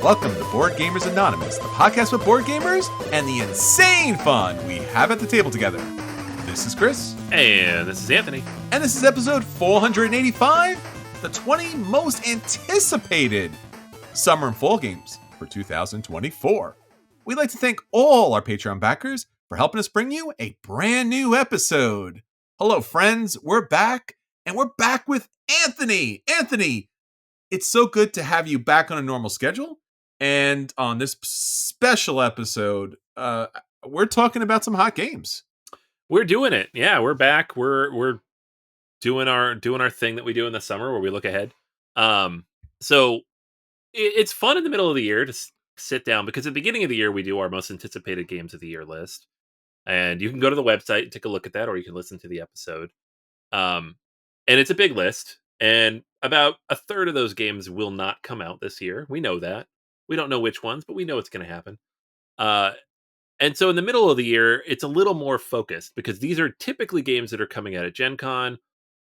Welcome to Board Gamers Anonymous, the podcast with board gamers and the insane fun we have at the table together. This is Chris. And this is Anthony. And this is episode 485, the 20 most anticipated summer and fall games for 2024. We'd like to thank all our Patreon backers for helping us bring you a brand new episode. Hello, friends. We're back, and we're back with Anthony. Anthony, it's so good to have you back on a normal schedule. And on this special episode, we're talking about some hot games. We're doing it. Yeah, we're back. We're doing our thing that we do in the summer where we look ahead. So it's fun in the middle of the year to sit down, because at the beginning of the year we do our most anticipated games of the year list. And you can go to the website and take a look at that, or you can listen to the episode. And it's a big list, and about a third of those games will not come out this year. We know that. We don't know which ones, but we know it's going to happen. And so in the middle of the year, it's a little more focused, because these are typically games that are coming out at Gen Con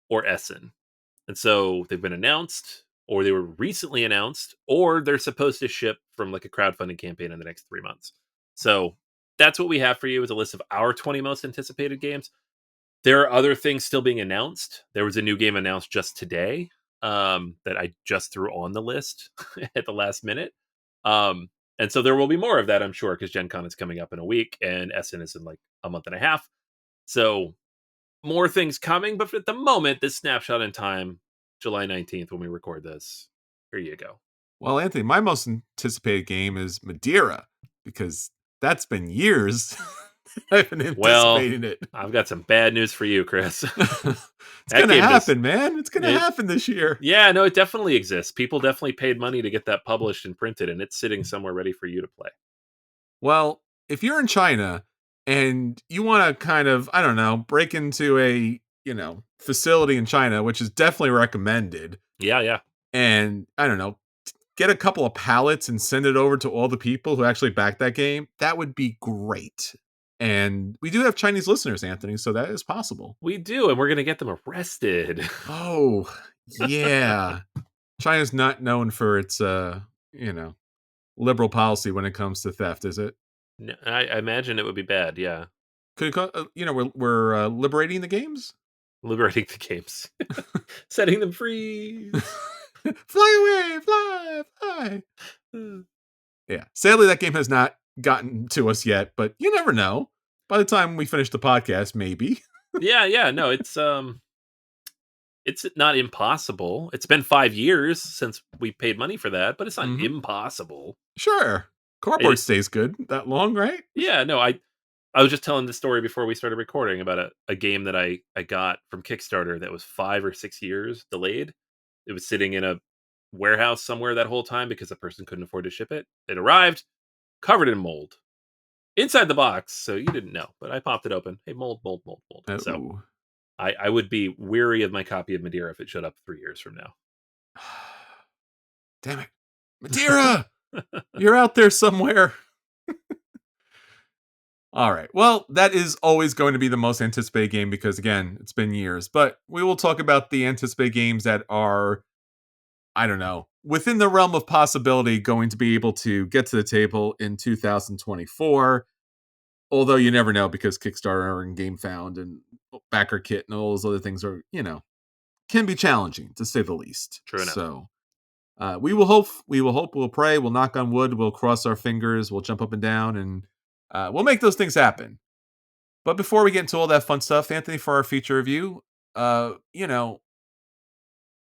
or Essen. And so they've been announced, or they were recently announced, or they're supposed to ship from like a crowdfunding campaign in the next 3 months. So that's what we have for you, is a list of our 20 most anticipated games. There are other things still being announced. There was a new game announced just today that I just threw on the list at the last minute. And so there will be more of that, I'm sure, because Gen Con is coming up in a week and Essen is in like a month and a half. So more things coming, but at the moment, this snapshot in time, July 19th, when we record this, here you go. Well, Anthony, my most anticipated game is Madeira, because that's been years I've been anticipating it. I've got some bad news for you, Chris. It's going to happen, man. It's going to happen this year. Yeah, no, it definitely exists. People definitely paid money to get that published and printed, and it's sitting somewhere ready for you to play. Well, if you're in China and you want to kind of, I don't know, break into a, facility in China, which is definitely recommended. Yeah. And I don't know, get a couple of pallets and send it over to all the people who actually backed that game. That would be great. And we do have Chinese listeners, Anthony, so that is possible. We do, and we're going to get them arrested. Oh, yeah. China's not known for its, liberal policy when it comes to theft, is it? No, I imagine it would be bad, yeah. Could we're liberating the games? Liberating the games. Setting them free. Fly away, fly. Yeah. Sadly, that game has not gotten to us yet, but you never know. By the time we finish the podcast, maybe. Yeah. No, it's not impossible. It's been 5 years since we paid money for that, but it's not impossible. Sure. Cardboard stays good that long, right? Yeah, no, I was just telling the story before we started recording about a game that I got from Kickstarter that was 5 or 6 years delayed. It was sitting in a warehouse somewhere that whole time because the person couldn't afford to ship it. It arrived covered in mold inside the box, so you didn't know, but I popped it open. Hey, mold. Oh. So I would be weary of my copy of Madeira if it showed up 3 years from now. Damn it. Madeira! You're out there somewhere. All right. Well, that is always going to be the most anticipated game because, again, it's been years. But we will talk about the anticipated games that are, I don't know, within the realm of possibility going to be able to get to the table in 2024. Although you never know, because Kickstarter and GameFound and Backer Kit and all those other things are, can be challenging, to say the least. True enough. So we will hope, we'll pray, we'll knock on wood, we'll cross our fingers, we'll jump up and down, and we'll make those things happen. But before we get into all that fun stuff, Anthony, for our feature review,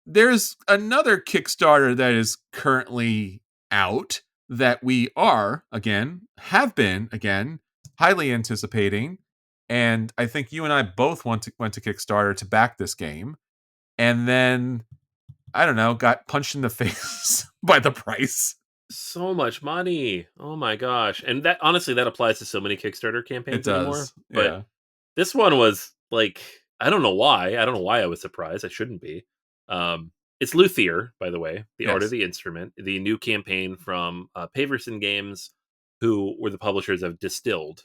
there's another Kickstarter that is currently out that we have been highly anticipating. And I think you and I both went to Kickstarter to back this game. And then, I don't know, got punched in the face by the price. So much money. Oh my gosh. And that, honestly, that applies to so many Kickstarter campaigns anymore. But this one was like, I don't know why I was surprised. I shouldn't be. It's Luthier, by the way, the Art of the Instrument, the new campaign from Paverson Games, who were the publishers of Distilled,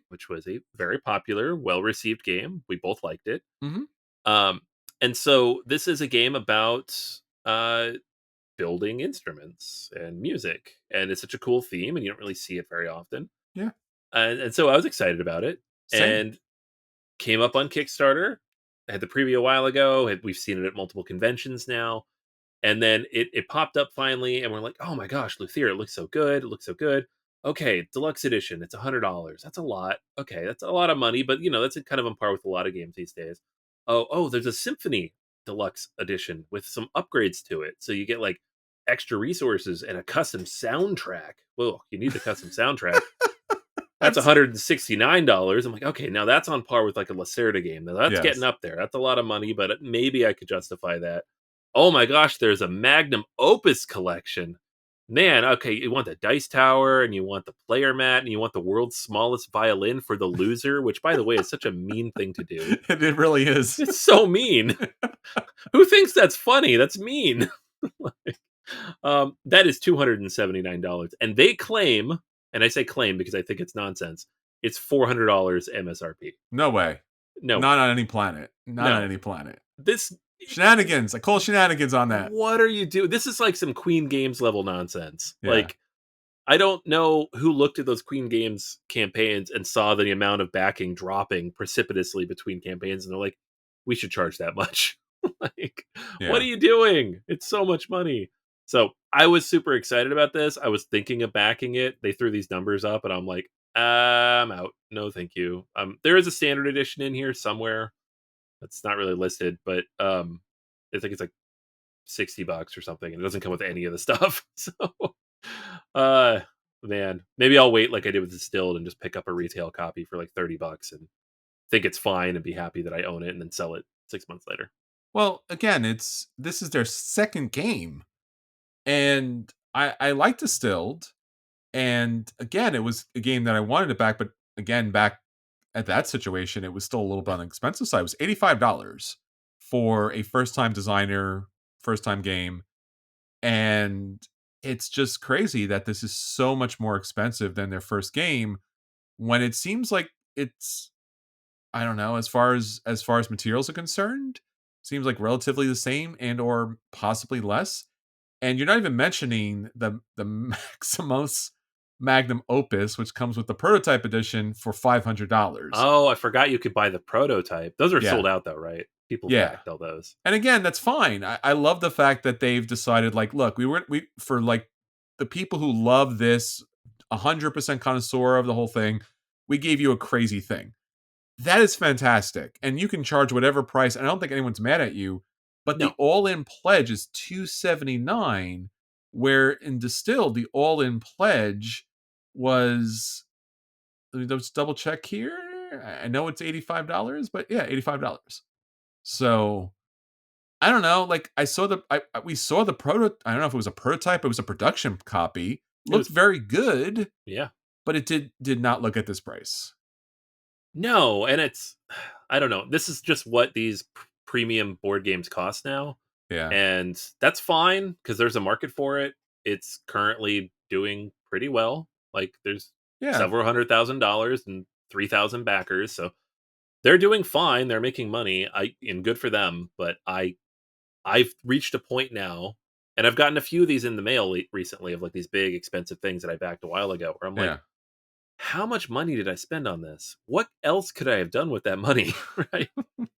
which was a very popular, well-received game. We both liked it. And so this is a game about building instruments and music, and it's such a cool theme, and you don't really see it very often. Yeah. And so I was excited about it, Same. and came up on Kickstarter. I had the preview a while ago. We've seen it at multiple conventions now. And then it popped up finally, and we're like, oh my gosh, Luthier, it looks so good. It looks so good. Okay, deluxe edition, it's $100. That's a lot. Okay, that's a lot of money, but that's kind of on par with a lot of games these days. Oh, there's a Symphony deluxe edition with some upgrades to it. So you get like extra resources and a custom soundtrack. Whoa, you need the custom soundtrack. That's That's $169. I'm like, okay, now that's on par with like a Lacerda game. Now that's getting yes. up there. That's a lot of money, but maybe I could justify that. Oh my gosh, there's a Magnum Opus collection. Man, okay, you want the dice tower, and you want the player mat, and you want the world's smallest violin for the loser, which, by the way, is such a mean thing to do. It really is. It's so mean. Who thinks that's funny? That's mean. Like, that is $279, and they claim, and I say claim because I think it's nonsense, it's $400 MSRP. No way. No, Not on any planet. Not on no. any planet. This Shenanigans. I call shenanigans on that. What are you doing? This is like some Queen Games level nonsense. Yeah. Like, I don't know who looked at those Queen Games campaigns and saw the amount of backing dropping precipitously between campaigns, and they're like, we should charge that much. Like, Yeah. what are you doing? It's so much money. So I was super excited about this. I was thinking of backing it. They threw these numbers up, and I'm like, I'm out. No, thank you. There is a standard edition in here somewhere. That's not really listed, but I think it's like $60 or something, and it doesn't come with any of the stuff. So, man, maybe I'll wait like I did with Distilled and just pick up a retail copy for like $30 and think it's fine and be happy that I own it, and then sell it 6 months later. Well, again, this is their second game, and I like Distilled, and again, it was a game that I wanted to back, but again, back at that situation, it was still a little bit on the expensive side. It was $85 for a first time designer, first time game, and it's just crazy that this is so much more expensive than their first game when it seems like it's, I don't know, as far as materials are concerned, seems like relatively the same and or possibly less. And you're not even mentioning the Maximus Magnum Opus, which comes with the prototype edition for $500. Oh, I forgot you could buy the prototype. Those are Yeah, sold out though, right? People yeah. backed all those. And again, that's fine. I love the fact that they've decided, like, look, we for like the people who love this 100% connoisseur of the whole thing, we gave you a crazy thing. That is fantastic. And you can charge whatever price. And I don't think anyone's mad at you. But the No. all-in pledge is $279, where in Distilled, the all-in pledge was, let me just double check here. I know it's $85, but yeah, $85. So I don't know. Like I saw we saw the proto. I don't know if it was a prototype. It was a production copy. It was, Looked very good, yeah. but it did not look at this price. No, and it's, I don't know. This is just what these premium board games cost now. Yeah, And that's fine because there's a market for it. It's currently doing pretty well. Like there's yeah, several $100,000 and 3,000 backers. So they're doing fine. They're making money. And good for them. But I've reached a point now, and I've gotten a few of these in the mail recently of like these big expensive things that I backed a while ago where I'm like, yeah. how much money did I spend on this? What else could I have done with that money? Right.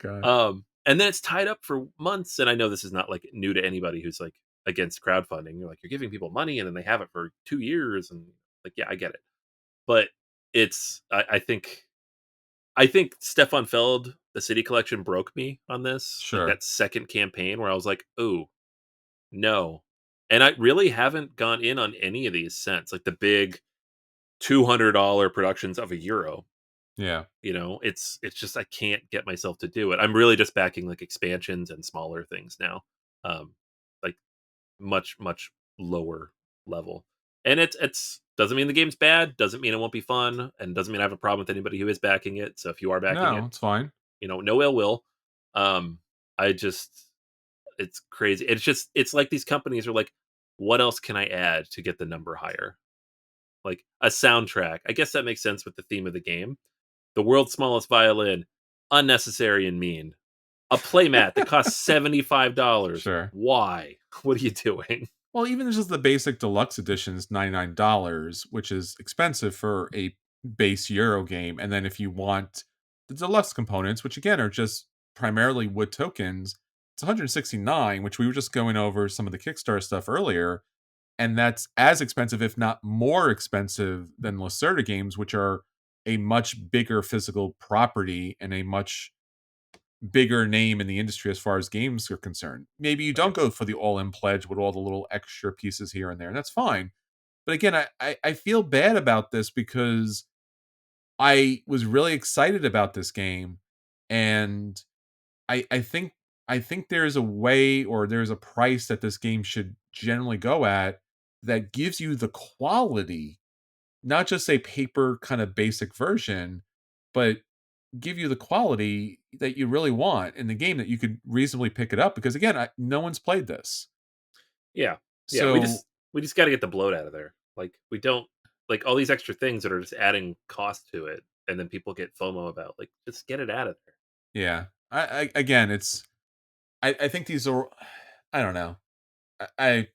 God. And then it's tied up for months. And I know this is not like new to anybody who's like against crowdfunding. You're like, you're giving people money and then they have it for 2 years. And like, yeah, I get it. But it's, I think Stefan Feld, the City Collection, broke me on this. Like Sure. that second campaign where I was like, oh, no. And I really haven't gone in on any of these since, like the big $200 productions of €1. Yeah. It's just I can't get myself to do it. I'm really just backing like expansions and smaller things now. Like much lower level. And it's doesn't mean the game's bad, doesn't mean it won't be fun, and doesn't mean I have a problem with anybody who is backing it. So if you are backing No, it, it's fine. no ill will. I just It's crazy. It's like these companies are like, what else can I add to get the number higher? Like a soundtrack. I guess that makes sense with the theme of the game. The world's smallest violin, unnecessary and mean. A playmat that costs $75. Sure. Why? What are you doing? Well, even just the basic deluxe edition's $99, which is expensive for a base Euro game. And then if you want the deluxe components, which again are just primarily wood tokens, it's 169, which we were just going over some of the Kickstarter stuff earlier. And that's as expensive, if not more expensive, than Lacerda games, which are a much bigger physical property and a much bigger name in the industry as far as games are concerned. Maybe you Right. don't go for the all-in pledge with all the little extra pieces here and there, and that's fine. But again, I feel bad about this because I was really excited about this game, and I think there's a way or there's a price that this game should generally go at that gives you the quality, not just a paper kind of basic version, but give you the quality that you really want in the game that you could reasonably pick it up because again, no one's played this. Yeah. Yeah, So we just gotta get the bloat out of there. Like, we don't like, all these extra things that are just adding cost to it, and then people get FOMO about, like, just get it out of there. yeah, I again, I think these are, I don't know, I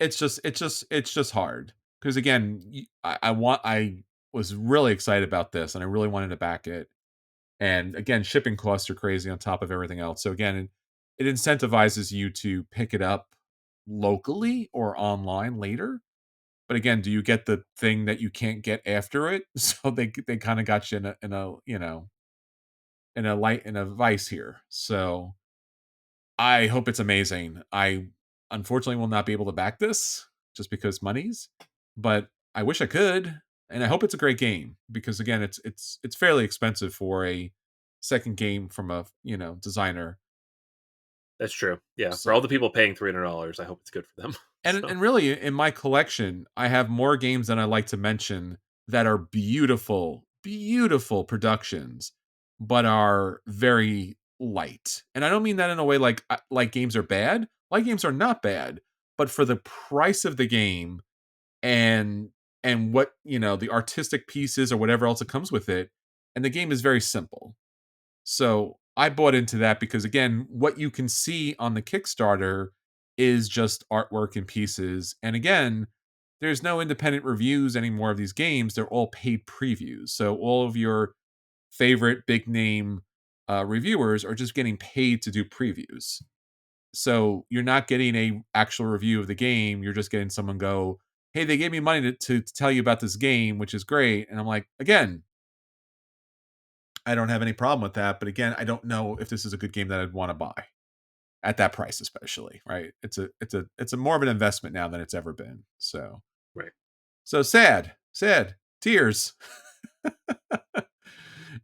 it's just hard because again, I was really excited about this and I really wanted to back it. And again, shipping costs are crazy on top of everything else. So again, it incentivizes you to pick it up locally or online later. But again, do you get the thing that you can't get after it? So they kind of got you in a in a vice here. So I hope it's amazing. I unfortunately will not be able to back this just because monies, but I wish I could, and I hope it's a great game because again, it's fairly expensive for a second game from a designer. That's true. Yeah, for So all the people paying $300, I hope it's good for them. So, and really in my collection, I have more games than I like to mention that are beautiful, beautiful productions, but are very light. And I don't mean that in a way like games are bad. Light games are not bad, but for the price of the game and what, the artistic pieces or whatever else that comes with it, and the game is very simple. So I bought into that because again, what you can see on the Kickstarter is just artwork and pieces. And again, there's no independent reviews anymore of these games. They're all paid previews. So all of your favorite big name reviewers are just getting paid to do previews. So you're not getting a actual review of the game. You're just getting someone go, "Hey, they gave me money to tell you about this game, which is great." And I'm like, again, I don't have any problem with that. But again, I don't know if this is a good game that I'd want to buy at that price, especially. Right? It's a more of an investment now than it's ever been. So right. sad tears.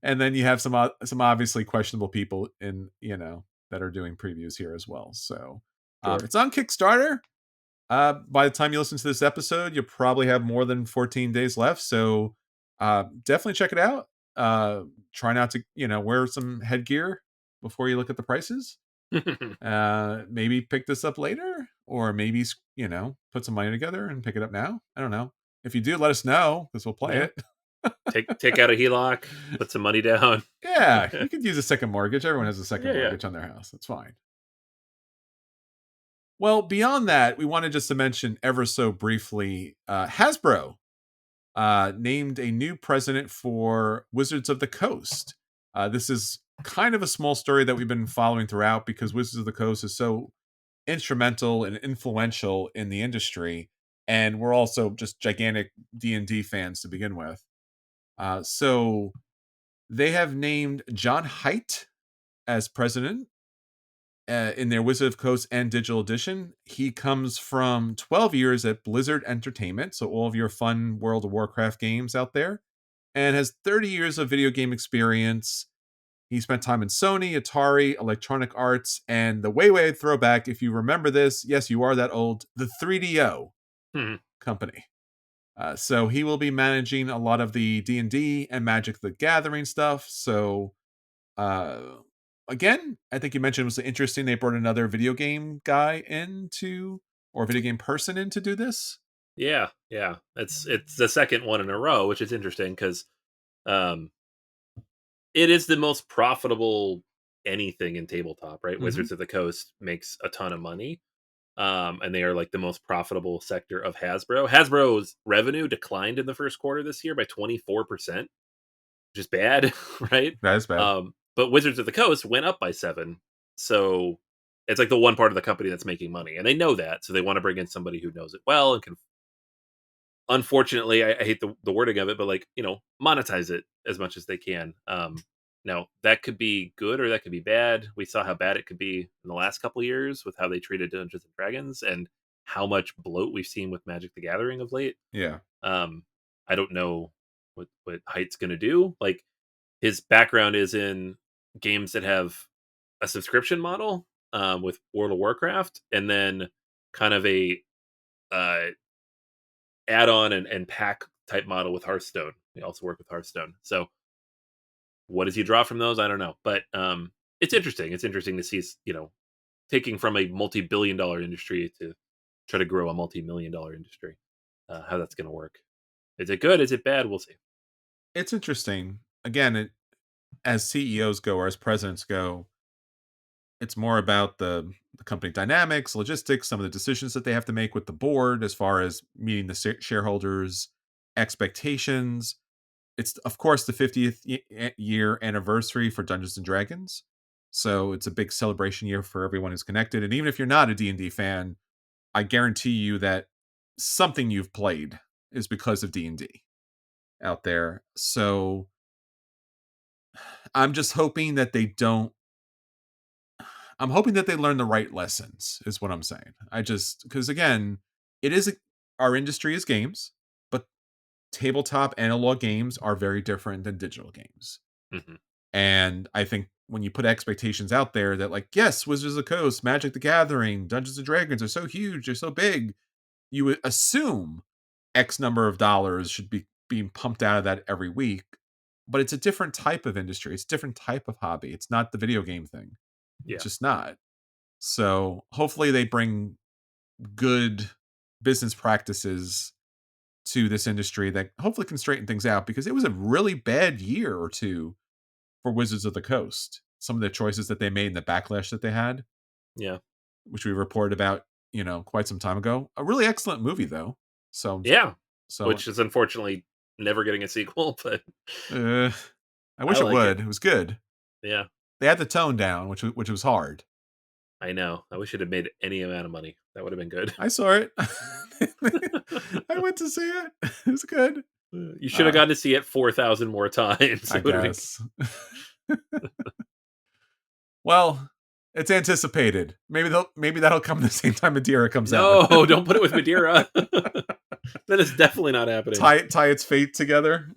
And then you have some obviously questionable people in that are doing previews here as well. So Sure. it's on Kickstarter. By the time you listen to this episode, you'll probably have more than 14 days left. So definitely check it out. Try not to, wear some headgear before you look at the prices. Maybe pick this up later, or maybe, put some money together and pick it up now. I don't know. If you do, let us know because we'll play Yeah. it. Take out a HELOC, put some money down. Yeah, you could use a second mortgage. Everyone has a second Yeah, yeah. mortgage on their house. That's fine. Well, beyond that, we wanted just to mention ever so briefly Hasbro named a new president for Wizards of the Coast. This is kind of a small story that we've been following throughout because Wizards of the Coast is so instrumental and influential in the industry, and we're also just gigantic D&D fans to begin with. So they have named John Haidt as president in their Wizard of Coast and Digital Edition. He comes from 12 years at Blizzard Entertainment, so all of your fun World of Warcraft games out there, and has 30 years of video game experience. He spent time in Sony, Atari, Electronic Arts, and the way throwback, if you remember this, yes, you are that old, the 3DO Mhm. company. So he will be managing a lot of the D&D and Magic the Gathering stuff. So uh, again, I think you mentioned it was interesting. They brought another video game guy or video game person in to do this. Yeah, yeah. It's the second one in a row, which is interesting because um, it is the most profitable anything in tabletop, right? Hmm. Wizards of the Coast makes a ton of money. and they are like the most profitable sector of Hasbro. Hasbro's revenue declined in the first quarter this year by 24%, which is bad, right? That is bad. But Wizards of the Coast went up by 7. So it's like the one part of the company that's making money, and they know that, so they want to bring in somebody who knows it well and can. Unfortunately, I hate the wording of it, but like, monetize it as much as they can. Now that could be good or that could be bad. We saw how bad it could be in the last couple of years with how they treated Dungeons and Dragons and how much bloat we've seen with Magic the Gathering of late. Yeah. I don't know what Height's gonna do. Like, his background is in games that have a subscription model, with World of Warcraft, and then kind of a uh, add-on and pack type model with Hearthstone. We also work with Hearthstone. So what does he draw from those? I don't know. But it's interesting. It's interesting to see, taking from a multi-billion dollar industry to try to grow a multi-million dollar industry, how that's going to work. Is it good? Is it bad? We'll see. It's interesting. Again, as CEOs go or as presidents go, it's more about the company dynamics, logistics, some of the decisions that they have to make with the board as far as meeting the shareholders' expectations. It's, of course, the 50th year anniversary for Dungeons and Dragons. So it's a big celebration year for everyone who's connected. And even if you're not a D&D fan, I guarantee you that something you've played is because of D&D out there. So I'm just hoping that they don't. I'm hoping that they learn the right lessons, is what I'm saying. Because again, our industry is games, but tabletop analog games are very different than digital games. Mm-hmm. And I think when you put expectations out there that, like, yes, Wizards of the Coast, Magic the Gathering, Dungeons and Dragons are so huge, they're so big, you would assume X number of dollars should be being pumped out of that every week. But it's a different type of industry. It's a different type of hobby. It's not the video game thing. Yeah. It's just not. So hopefully they bring good business practices to this industry that hopefully can straighten things out, because it was a really bad year or two for Wizards of the Coast. Some of the choices that they made and the backlash that they had. Yeah. Which we reported about, quite some time ago. A really excellent movie, though. Yeah. So which is unfortunately never getting a sequel, but I wish it would. It was good. Yeah. They had the tone down, which was hard. I know. I wish it had made any amount of money. That would have been good. I saw it. I went to see it. It was good. You should have gotten to see it 4,000 more times. I guess. Well, it's anticipated. Maybe that'll come the same time Madeira comes out. No, don't put it with Madeira. That is definitely not happening. Tie its fate together.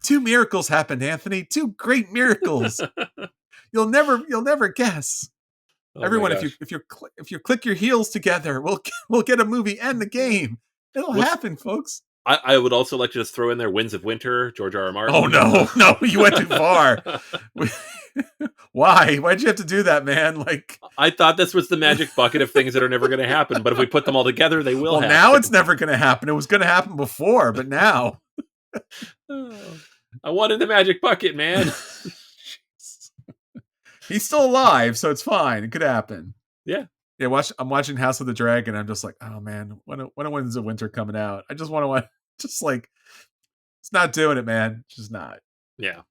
2 miracles happened, Anthony. 2 great miracles. You'll never guess. Oh, everyone, if you click your heels together, we'll get a movie and the game. It'll happen, folks. I would also like to just throw in there Winds of Winter, George R. R. Martin. Oh no, you went too far. Why? Why'd you have to do that, man? Like, I thought this was the magic bucket of things that are never going to happen, but if we put them all together, they will. Well, now it's never going to happen. It was going to happen before, but now. I wanted the magic bucket, man. He's still alive, so it's fine. It could happen. Yeah. Yeah, I'm watching House of the Dragon. I'm just like, oh man, when Winds of Winter coming out? I just want to just like, it's not doing it, man. It's just not. Yeah.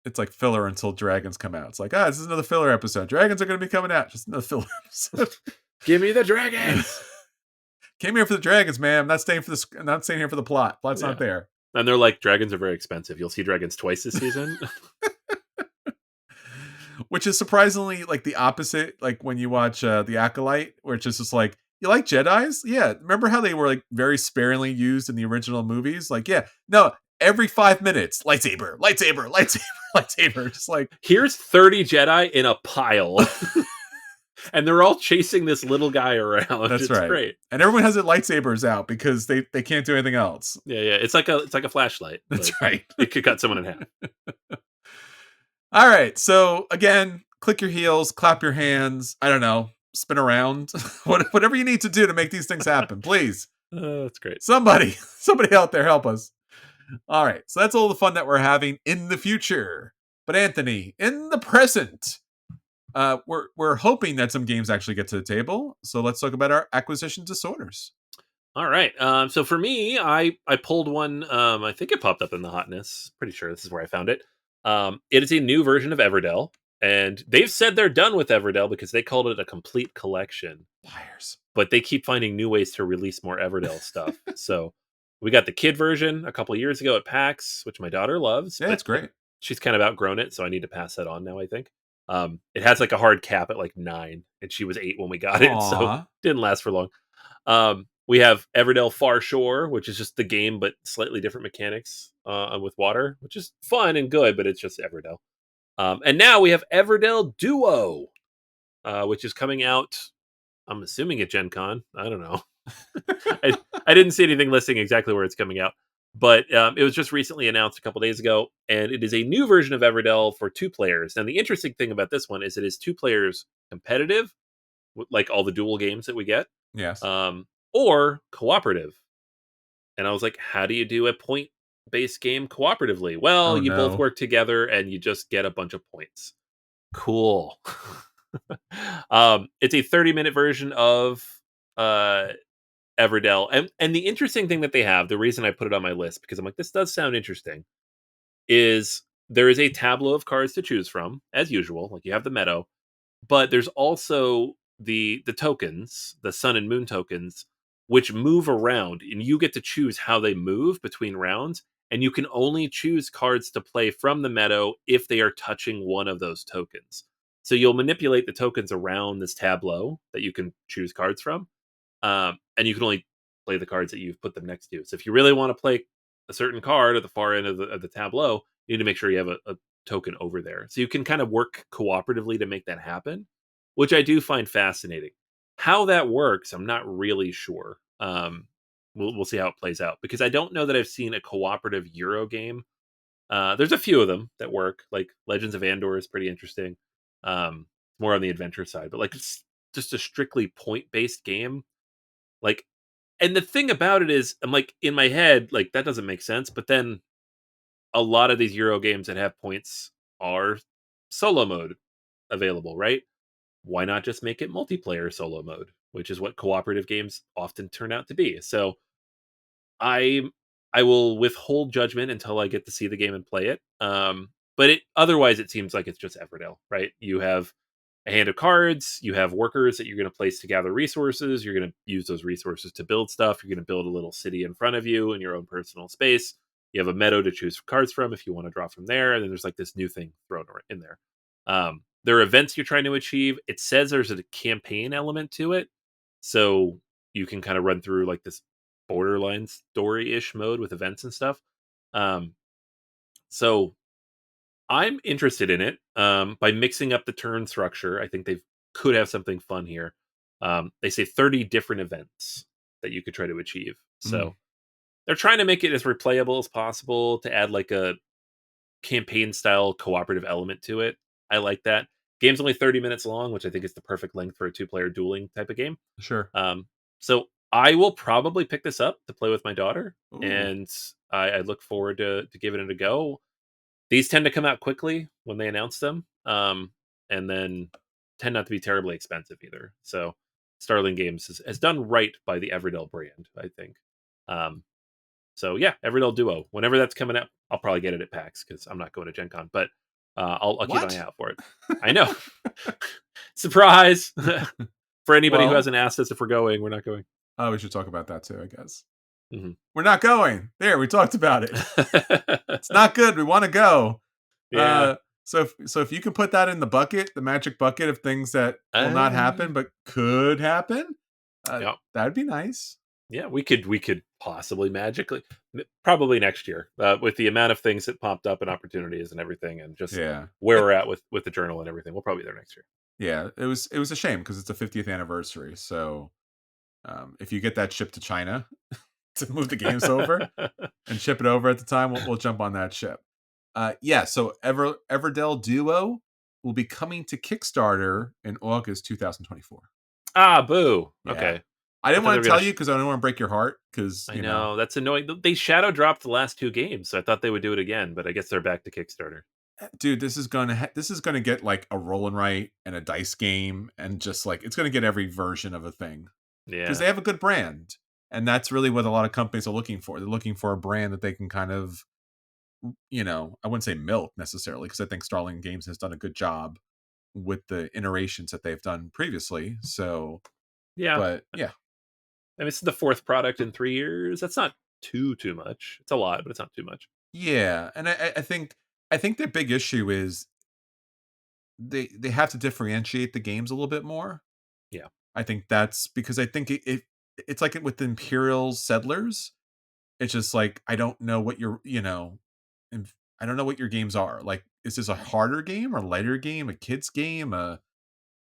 It's like filler until dragons come out. It's like, this is another filler episode. Dragons are going to be coming out. Just another filler episode. Give me the dragons. Came here for the dragons, man. I'm not staying here for the plot. Plot's not there. And they're like, dragons are very expensive. You'll see dragons twice this season. Which is surprisingly like the opposite. Like when you watch The Acolyte, which is just like, you like Jedis? Yeah. Remember how they were like very sparingly used in the original movies? Like, yeah. No, every 5 minutes, lightsaber. Just like, here's 30 Jedi in a pile. And they're all chasing this little guy around. That's it's right. Great. And everyone has their lightsabers out because they can't do anything else. Yeah. It's like a flashlight. That's right. It could cut someone in half. All right. So again, click your heels, clap your hands. I don't know, spin around, whatever you need to do to make these things happen, please. That's great. Somebody out there, help us. All right. So that's all the fun that we're having in the future. But Anthony, in the present, we're hoping that some games actually get to the table. So let's talk about our acquisition disorders. All right. So for me, I pulled one. I think it popped up in the hotness. Pretty sure this is where I found it. It is a new version of Everdell, and they've said they're done with Everdell because they called it a complete collection. Liars. But they keep finding new ways to release more Everdell stuff. So we got the kid version a couple years ago at PAX, which my daughter loves. Yeah, but it's great. she's kind of outgrown it, so I need to pass that on now, I think. It has like a hard cap at like 9, and she was 8 when we got it, so Aw. didn't last for long. We have Everdell Far Shore, which is just the game but slightly different mechanics with water, which is fun and good, but it's just Everdell. And now we have Everdell Duo, which is coming out, I'm assuming at Gen Con. I don't know. I didn't see anything listing exactly where it's coming out, but it was just recently announced a couple days ago, and it is a new version of Everdell for 2 players. And the interesting thing about this one is it is 2 players competitive, like all the dual games that we get, Yes. or cooperative. And I was like, how do you do a point-based game cooperatively? Well, Oh, you both no. work together and you just get a bunch of points. Cool. It's a 30-minute version of uh, Everdell. And the interesting thing that they have, the reason I put it on my list, because I'm like, this does sound interesting, is there is a tableau of cards to choose from, as usual. Like you have the meadow, but there's also the tokens, the sun and moon tokens, which move around, and you get to choose how they move between rounds. And you can only choose cards to play from the meadow if they are touching one of those tokens. So you'll manipulate the tokens around this tableau that you can choose cards from, and you can only play the cards that you've put them next to. So if you really want to play a certain card at the far end of the tableau, you need to make sure you have a token over there. So you can kind of work cooperatively to make that happen, which I do find fascinating. How that works, I'm not really sure. We'll see how it plays out, because I don't know that I've seen a cooperative Euro game. There's a few of them that work, like Legends of Andor is pretty interesting. More on the adventure side, but like it's just a strictly point based game. Like, and the thing about it is, I'm like in my head, like that doesn't make sense. But then a lot of these Euro games that have points are solo mode available, right? Why not just make it multiplayer solo mode, which is what cooperative games often turn out to be. So I I will withhold judgment until I get to see the game and play it. But otherwise it seems like it's just Everdell, right? You have a hand of cards, you have workers that you're going to place to gather resources, you're going to use those resources to build stuff, you're going to build a little city in front of you in your own personal space. You have a meadow to choose cards from if you want to draw from there, and then there's like this new thing thrown in there. There are events you're trying to achieve. It says there's a campaign element to it, so you can kind of run through like this borderline story-ish mode with events and stuff. Um, so I'm interested in it. By mixing up the turn structure, I think they could have something fun here. They say 30 different events that you could try to achieve. Mm. So they're trying to make it as replayable as possible to add like a campaign style cooperative element to it. I like that. Game's only 30 minutes long, which I think is the perfect length for a 2-player dueling type of game. Sure. So I will probably pick this up to play with my daughter, Ooh. and I look forward to giving it a go. These tend to come out quickly when they announce them, and then tend not to be terribly expensive either. So Starling Games has done right by the Everdell brand, I think. So yeah, Everdell Duo. Whenever that's coming out, I'll probably get it at PAX because I'm not going to Gen Con, but I'll keep an eye What? out for it. I know. Surprise! For anybody who Well, hasn't asked us if we're going, we're not going. oh, we should talk about that too, I guess. hmm We're not going. There, we talked about it. It's not good. We want to go. Yeah. So if you can put that in the bucket, the magic bucket of things that will not happen but could happen, Yeah. that'd be nice. Yeah, we could possibly magically, probably next year, with the amount of things that popped up and opportunities and everything, and just Yeah. where we're at with the journal and everything. We'll probably be there next year. Yeah, it was a shame because it's the 50th anniversary. So if you get that shipped to China to move the games over and ship it over at the time, we'll jump on that ship. Yeah, so Everdell Duo will be coming to Kickstarter in August 2024. Ah, boo. Yeah. Okay. I I didn't thought they want were to gonna. tell you because I don't want to break your heart because, I know that's annoying. They shadow dropped the last 2 games, so I thought they would do it again, but I guess they're back to Kickstarter. dude, this is gonna get like a roll and write and a dice game, and just like it's gonna get every version of a thing because Yeah. they have a good brand, and that's really what a lot of companies are looking for. They're looking for a brand that they can kind of, I wouldn't say milk necessarily, because I think Starling Games has done a good job with the iterations that they've done previously. So, Yeah. but yeah, I mean, it's the fourth product in 3 years. That's not too much. It's a lot, but it's not too much. yeah, and I think their big issue is they have to differentiate the games a little bit more. Yeah. I think that's because I think it's like it with the Imperial Settlers. It's just like I don't know what your I don't know what your games are. Like, is this a harder game or lighter game, a kids game,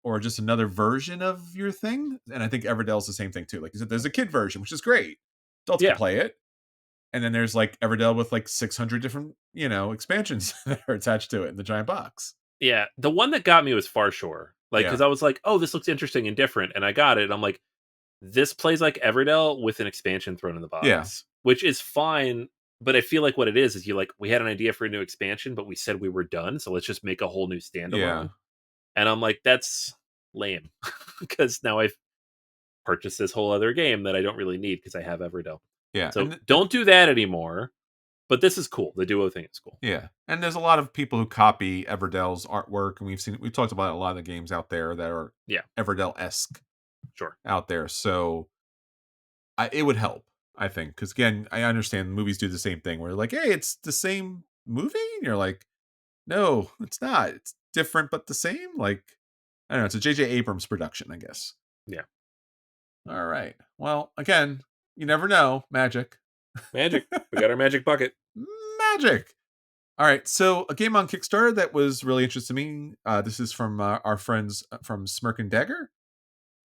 or just another version of your thing? And I think Everdell's the same thing too. Like you said, there's a kid version, which is great. Adults can Yeah. play it. And then there's like Everdell with like 600 different, expansions that are attached to it in the giant box. Yeah. The one that got me was Far Shore. Like, Yeah. because I was like, oh, this looks interesting and different. And I got it. And I'm like, this plays like Everdell with an expansion thrown in the Yeah. box, which is fine. But I feel like what it is you like, we had an idea for a new expansion, but we said we were done. So let's just make a whole new Yeah. standalone. And I'm like, that's lame because now I've purchased this whole other game that I don't really need because I have Everdell. Yeah. So don't do that anymore. But this is cool. The duo thing is cool. Yeah, and there's a lot of people who copy Everdell's artwork, and we've talked about a lot of the games out there that are Yeah, Everdell-esque sure. out there. So it would help, I think, because again, I understand movies do the same thing. Where like, hey, it's the same movie, and you're like, no, it's not. It's different but the same. Like, I don't know. It's a J.J. Abrams production, I guess. Yeah. All right. Well, again, you never know. Magic. Magic. We got our magic bucket. Magic. All right, so a game on Kickstarter that was really interesting to me. This is from our friends from Smirk and Dagger.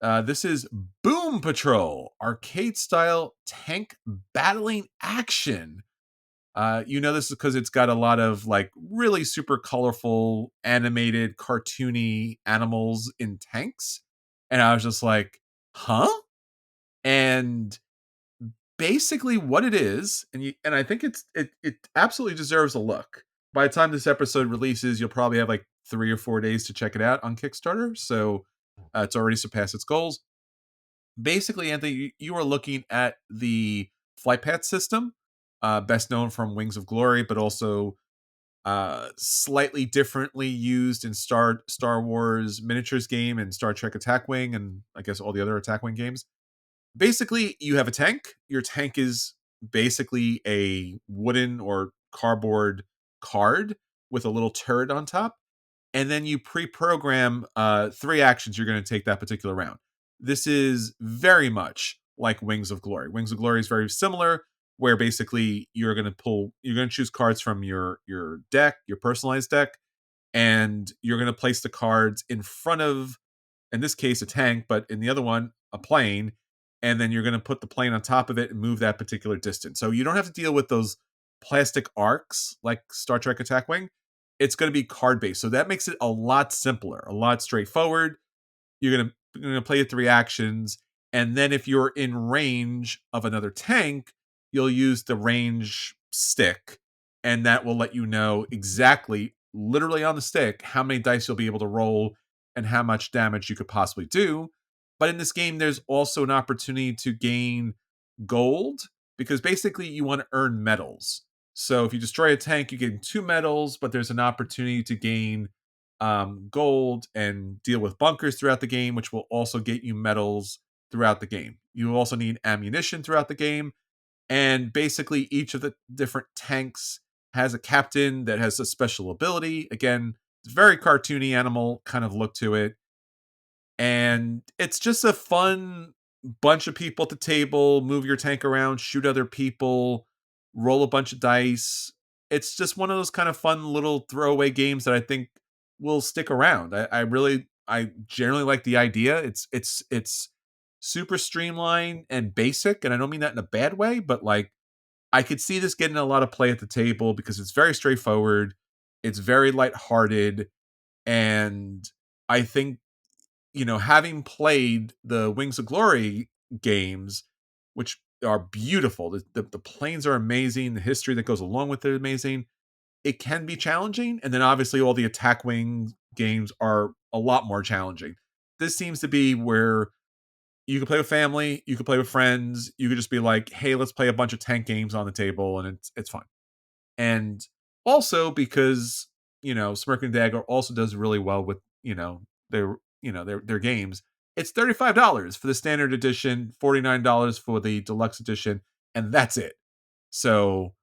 This is Boom Patrol, arcade style tank battling action. This is because it's got a lot of like really super colorful, animated, cartoony animals in tanks, and I was just like, huh? And basically what it is, and I think it absolutely deserves a look. By the time this episode releases, you'll probably have like 3 or 4 days to check it out on Kickstarter. So it's already surpassed its goals. Basically, Anthony, you are looking at the flight path system, best known from Wings of Glory, but also slightly differently used in Star Wars miniatures game and Star Trek Attack Wing, and I guess all the other Attack Wing games. Basically, you have a tank. Your tank is basically a wooden or cardboard card with a little turret on top, and then you pre-program 3 actions you're going to take that particular round. This is very much like Wings of Glory. Wings of Glory is very similar, where basically you're going to choose cards from your deck, your personalized deck, and you're going to place the cards in front of, in this case, a tank, but in the other one, a plane. And then you're going to put the plane on top of it and move that particular distance. So you don't have to deal with those plastic arcs like Star Trek Attack Wing. It's going to be card based. So that makes it a lot simpler, a lot straightforward. You're gonna play 3 actions, and then if you're in range of another tank, you'll use the range stick, and that will let you know exactly, literally on the stick, how many dice you'll be able to roll and how much damage you could possibly do. But in this game, there's also an opportunity to gain gold, because basically you want to earn medals. So if you destroy a tank, you get 2 medals, but there's an opportunity to gain gold and deal with bunkers throughout the game, which will also get you medals throughout the game. You will also need ammunition throughout the game. And basically, each of the different tanks has a captain that has a special ability. Again, it's very cartoony animal kind of look to it. And it's just a fun bunch of people at the table, move your tank around, shoot other people, roll a bunch of dice. It's just one of those kind of fun little throwaway games that I think will stick around. I generally like the idea. It's super streamlined and basic, and I don't mean that in a bad way, but like I could see this getting a lot of play at the table because it's very straightforward, it's very lighthearted, and I think, having played the Wings of Glory games, which are beautiful, the planes are amazing, the history that goes along with it is amazing. it can be challenging. And then obviously all the attack wing games are a lot more challenging. This seems to be where you can play with family, you can play with friends, you could just be like, hey, let's play a bunch of tank games on the table, and it's fun. And also because Smirk and Dagger also does really well with their games. It's $35 for the standard edition, $49 for the deluxe edition, and that's it. So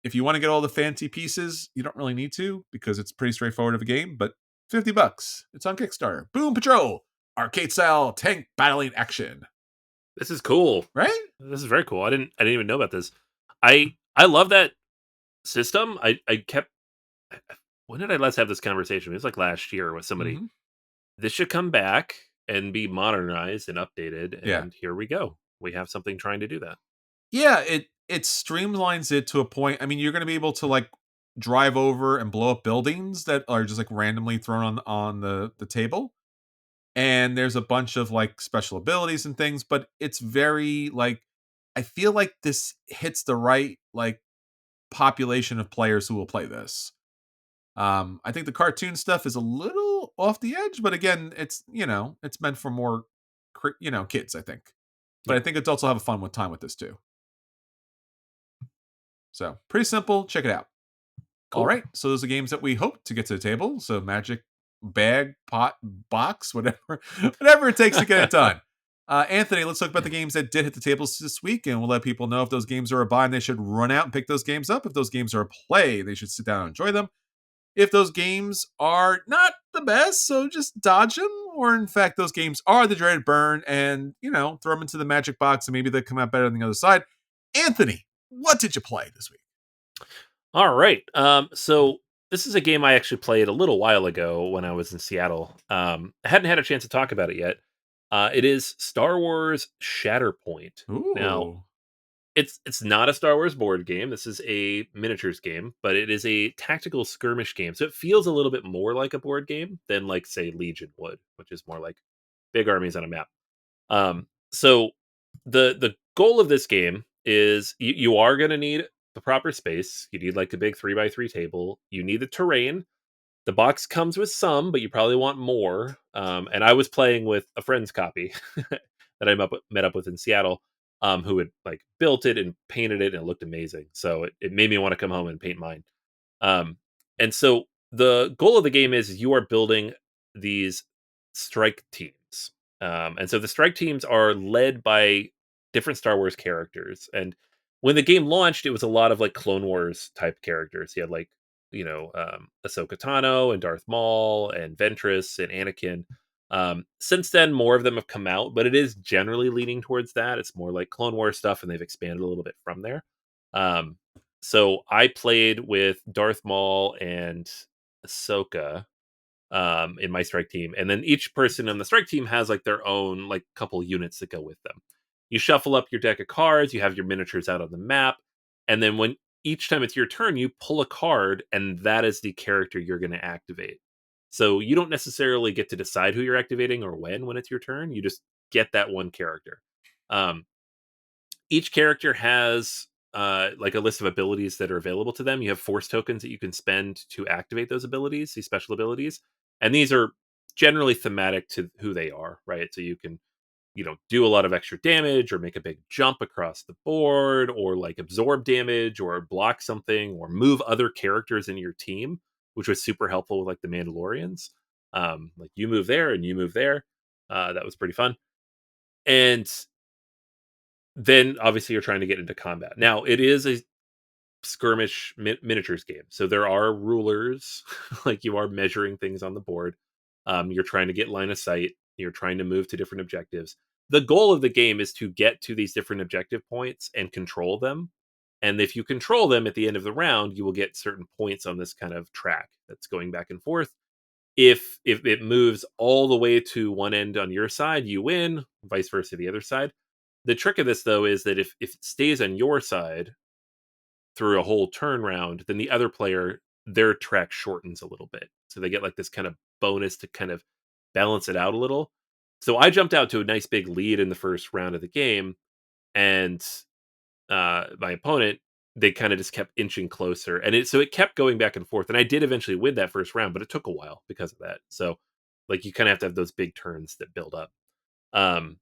if you want to get all the fancy pieces, you don't really need to because it's pretty straightforward of a game. But $50, it's on Kickstarter. Boom Patrol, arcade style tank battling action. This is cool. Right? This is very cool. I didn't even know about this. I love that system. I kept when did I last have this conversation? It was like last year with somebody. Mm-hmm. This should come back and be modernized and updated, Yeah. and here we go. We have something trying to do that. Yeah, it streamlines it to a point. I mean, you're going to be able to like drive over and blow up buildings that are just like randomly thrown on the table. And there's a bunch of like special abilities and things, but it's very like I feel like this hits the right like population of players who will play this. I think the cartoon stuff is a little off the edge, but again, it's meant for more kids, I think. But I Yeah, think adults will have a fun with time with this too. So pretty simple. Check it out. All cool. right. So those are games that we hope to get to the table. So magic, bag, pot, box, whatever, whatever it takes to get it done. Anthony, let's talk about the games that did hit the tables this week, and we'll let people know if those games are a buy and they should run out and pick those games up. If those games are a play, they should sit down and enjoy them. If those games are not the best, so just dodge them, or in fact, those games are the dreaded burn, and throw them into the magic box, and maybe they come out better on the other side. Anthony, what did you play this week? All right. So this is a game I actually played a little while ago when I was in Seattle. I hadn't had a chance to talk about it yet. It is Star Wars Shatterpoint. Now, Ooh, it's not a Star Wars board game. This is a miniatures game, but it is a tactical skirmish game. So it feels a little bit more like a board game than like say Legion would, which is more like big armies on a map. So the goal of this game is you are going to need the proper space. You need like a big 3x3 table. You need the terrain. The box comes with some, but you probably want more. And I was playing with a friend's copy that met up with in Seattle, who had like built it and painted it, and it looked amazing. So it made me want to come home and paint mine. Um, and so the goal of the game is you are building these strike teams. And so the strike teams are led by different Star Wars characters. And when the game launched, it was a lot of like Clone Wars type characters. You had like, Ahsoka Tano and Darth Maul and Ventress and Anakin. Since then, more of them have come out, but it is generally leaning towards that. It's more like Clone Wars stuff, and they've expanded a little bit from there. Um, so I played with Darth Maul and Ahsoka in my strike team, and then each person on the strike team has like their own like couple units that go with them. You shuffle up your deck of cards, you have your miniatures out on the map, and then when each time it's your turn, you pull a card, and that is the character you're going to activate. So you don't necessarily get to decide who you're activating or when it's your turn. You just get that one character. Um, each character has like a list of abilities that are available to them. You have force tokens that you can spend to activate those abilities, these special abilities, and these are generally thematic to who they are, right? So you can do a lot of extra damage or make a big jump across the board or like absorb damage or block something or move other characters in your team, which was super helpful with like the Mandalorians. Like you move there and you move there. That was pretty fun. And then obviously you're trying to get into combat. Now it is a skirmish miniatures game, so there are rulers, like you are measuring things on the board. You're trying to get line of sight. You're trying to move to different objectives. The goal of the game is to get to these different objective points and control them. And if you control them at the end of the round, you will get certain points on this kind of track that's going back and forth. If it moves all the way to one end on your side, you win, vice versa the other side. The trick of this though is that if it stays on your side through a whole turn round, then the other player, their track shortens a little bit. So they get like this kind of bonus to kind of balance it out a little. So I jumped out to a nice big lead in the first round of the game, and my opponent they kind of just kept inching closer, and it kept going back and forth. And I did eventually win that first round, but it took a while because of that. So, like, you kind of have to have those big turns that build up. Um,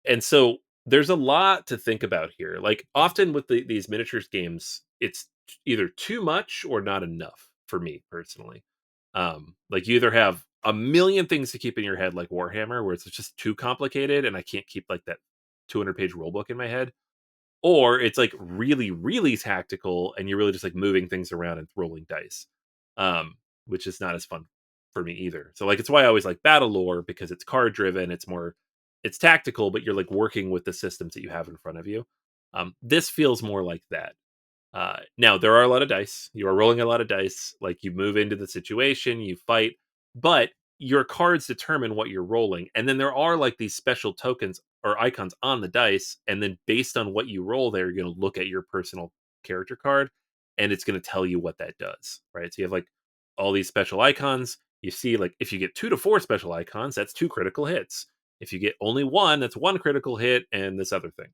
and so there's a lot to think about here. Like, often with these miniatures games, it's either too much or not enough for me personally. Like, you either have a million things to keep in your head, like Warhammer, where it's just too complicated, and I can't keep like that 200-page rulebook in my head, or it's like really, really tactical, and you're really just like moving things around and rolling dice, um, which is not as fun for me either. So like, it's why I always like Battle Lore, because it's card driven, it's tactical, but you're like working with the systems that you have in front of you. This feels more like that. Now there are a lot of dice. You are rolling a lot of dice. Like, you move into the situation, you fight, but your cards determine what you're rolling. And then there are like these special tokens or icons on the dice. And then based on what you roll there, you're going to look at your personal character card, and it's going to tell you what that does. Right. So you have like all these special icons. You see, like, if you get 2 to 4 special icons, that's 2 critical hits. If you get only one, that's 1 critical hit and this other thing.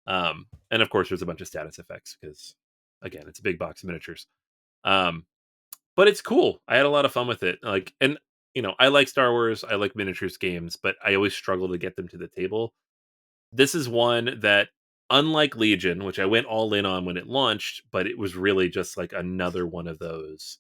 And of course, there's a bunch of status effects because, again, it's a big box of miniatures. Um, but it's cool. I had a lot of fun with it. Like, and I like Star Wars. I like miniatures games, but I always struggle to get them to the table. This is one that, unlike Legion, which I went all in on when it launched, but it was really just like another one of those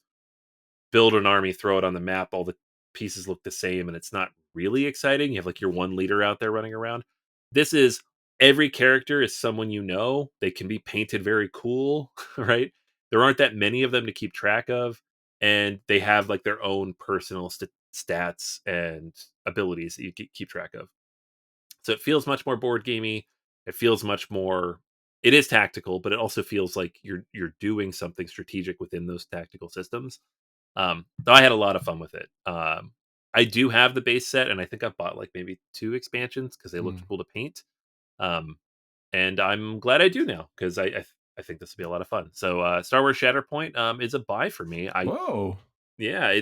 build an army, throw it on the map. All the pieces look the same, and it's not really exciting. You have like your one leader out there running around. This is every character is someone you know. They can be painted very cool, right? There aren't that many of them to keep track of, and they have like their own personal stats and abilities that you keep track of. So it feels much more board gamey. It feels much more. It is tactical, but it also feels like you're doing something strategic within those tactical systems. So I had a lot of fun with it. I do have the base set, and I think I've bought like maybe 2 expansions because they looked Mm. cool to paint. Um, and I'm glad I do now because I think this will be a lot of fun. So Star Wars Shatterpoint is a buy for me. Whoa. Yeah,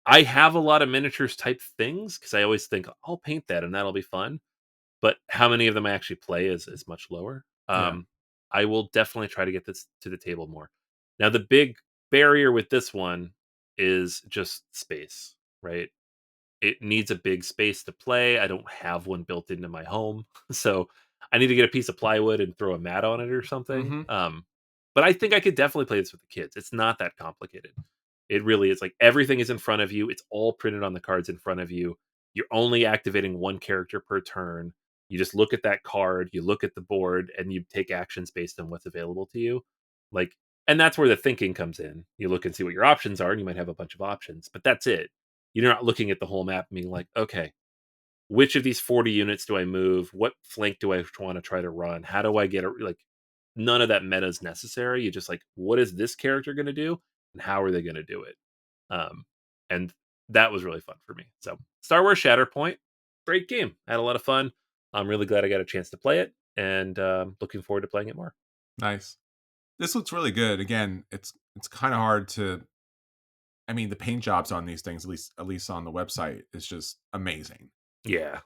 I have a lot of miniatures type things because I always think I'll paint that and that'll be fun. But how many of them I actually play is much lower. Yeah. I will definitely try to get this to the table more. Now, the big barrier with this one is just space, right? It needs a big space to play. I don't have one built into my home, so I need to get a piece of plywood and throw a mat on it or something. Mm-hmm. But I think I could definitely play this with the kids. It's not that complicated. It really is. Like, everything is in front of you. It's all printed on the cards in front of you. You're only activating one character per turn. You just look at that card, you look at the board, and you take actions based on what's available to you. Like, and that's where the thinking comes in. You look and see what your options are, and you might have a bunch of options, but that's it. You're not looking at the whole map and being like, okay, which of these 40 units do I move? What flank do I want to try to run? How do I get like, none of that meta is necessary. You just like, what is this character going to do? And how are they going to do it? Um, and that was really fun for me. So Star Wars Shatterpoint, great game. I had a lot of fun. I'm really glad I got a chance to play it, and looking forward to playing it more. Nice. This looks really good. Again, it's kind of hard to. I mean, the paint jobs on these things, at least on the website, is just amazing. Yeah.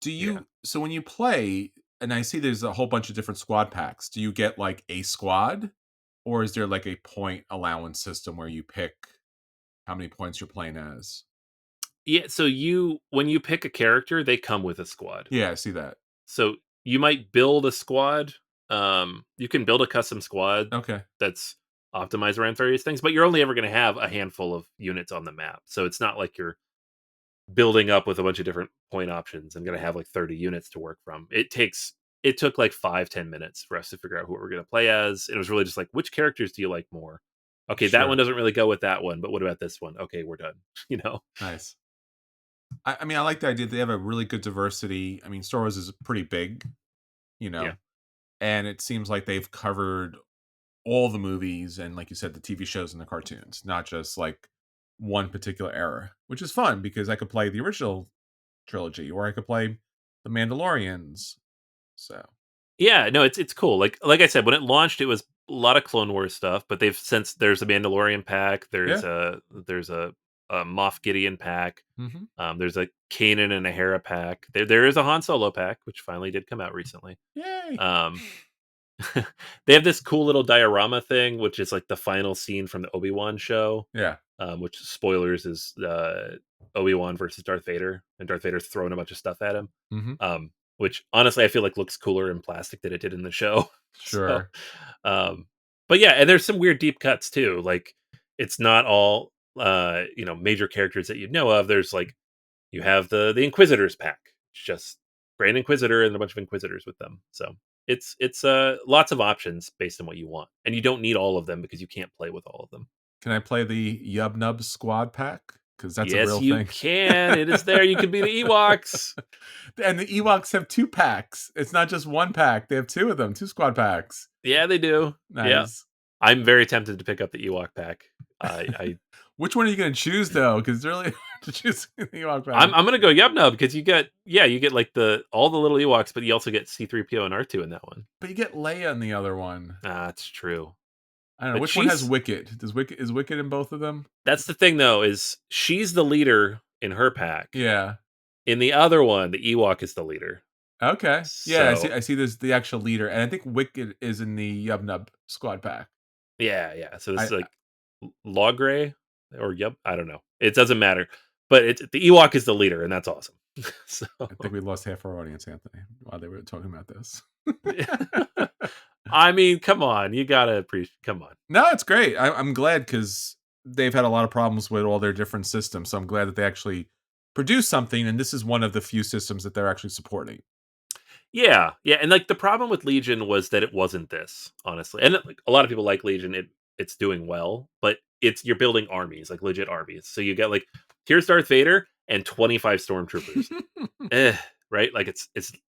Do Yeah. you? So when you play, and I see there's a whole bunch of different squad packs. Do you get like a squad, or is there like a point allowance system where you pick how many points you're playing as? Yeah. So when you pick a character, they come with a squad. Yeah, I see that. So you might build a squad. You can build a custom squad Okay. that's optimized around various things, but you're only ever going to have a handful of units on the map. So it's not like you're building up with a bunch of different point options and going to have like 30 units to work from. It took like 5-10 minutes for us to figure out who we're going to play as. It was really just like, which characters do you like more? Okay, that one Sure. doesn't really go with that one, but what about this one? Okay, we're done. you know? Nice. I mean, I like the idea they have a really good diversity. I mean, Star Wars is pretty big, you Yeah. know, and it seems like they've covered all the movies and, like you said, the TV shows and the cartoons, not just like one particular era, which is fun because I could play the original trilogy or I could play the Mandalorians. So Yeah, no, it's cool. Like I said, when it launched, it was a lot of Clone Wars stuff, but they've since there's a Mandalorian pack, yeah. there's a Moff Gideon pack, Hmm. there's a Kanan and a Hera pack. There is a Han Solo pack, which finally did come out recently. Yay. Um, They have this cool little diorama thing, which is like the final scene from the Obi-Wan show. Yeah. Which spoilers is Obi-Wan versus Darth Vader, and Darth Vader's throwing a bunch of stuff at him. Hmm. Which honestly I feel like looks cooler in plastic than it did in the show. So, Sure. um, but yeah, and there's some weird deep cuts too. Like it's not all major characters that you know of. There's like you have the Inquisitors pack. It's just Grand Inquisitor and a bunch of Inquisitors with them. So it's lots of options based on what you want, and you don't need all of them because you can't play with all of them. Can I play the Yub Nub Squad pack? Because that's a Yes, real you thing. can. It is there. You can be the Ewoks. And the Ewoks have 2 packs. It's not just 1 pack. They have 2 of them, 2 squad packs. Yeah, they do. Yeah, Nice. I'm very tempted to pick up the Ewok pack. I Which one are you going to choose though? Because it's really hard to choose the Ewok pack. I'm gonna go Yub Nub because you get like all the little Ewoks, but you also get C-3PO and R2 in that one. But you get Leia in the other one. Ah, that's true. I don't know But which one has Wicket. Is Wicket in both of them? that's the thing though, is she's the leader in her pack. Yeah. In the other one, the Ewok is the leader. Okay. Yeah, So I see there's the actual leader, and I think Wicket is in the Yub Nub squad pack. yeah. So this I is like Logray or Yub. I don't know. It doesn't matter. But the Ewok is the leader, and that's awesome. So I think we lost half our audience, Anthony, while they were talking about this. I mean, come on, you gotta appreciate. Come on. No, it's great. I'm glad because they've had a lot of problems with all their different systems. So I'm glad that they actually produce something, and this is one of the few systems that they're actually supporting. Yeah, and like the problem with Legion was that it wasn't this, honestly. And like, a lot of people like Legion. It's doing well, but you're building armies, like legit armies. So you get like here's Darth Vader and 25 stormtroopers. Right? Like it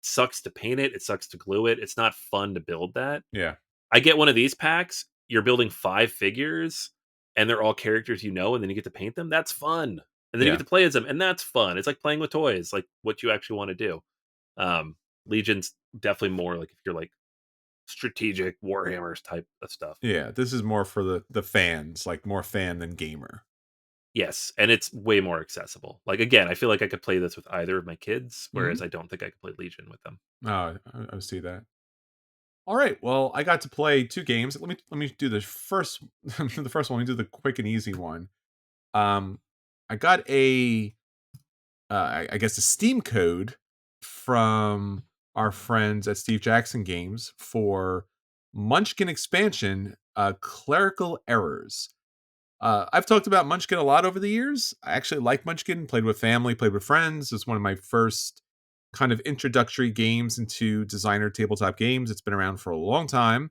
sucks to paint it. It sucks to glue it. It's not fun to build that. Yeah. I get one of these packs. You're building 5 figures, and they're all characters you know, and then you get to paint them. That's fun, and then you Yeah. get to play as them, and that's fun. It's like playing with toys, like what you actually want to do. Legion's definitely more like if you're like strategic Warhammers type of stuff. Yeah. This is more for the fans, like more fan than gamer. Yes, and it's way more accessible. Like again, I feel like I could play this with either of my kids, whereas I don't think I could play Legion with them. Oh, I see that. All right. Well, I got to play 2 games. Let me do the first the first one. Let me do the quick and easy one. I got I guess a Steam code from our friends at Steve Jackson Games for Munchkin expansion, Clerical Errors. I've talked about Munchkin a lot over the years. I actually like Munchkin. Played with family, played with friends. It's one of my first kind of introductory games into designer tabletop games. It's been around for a long time.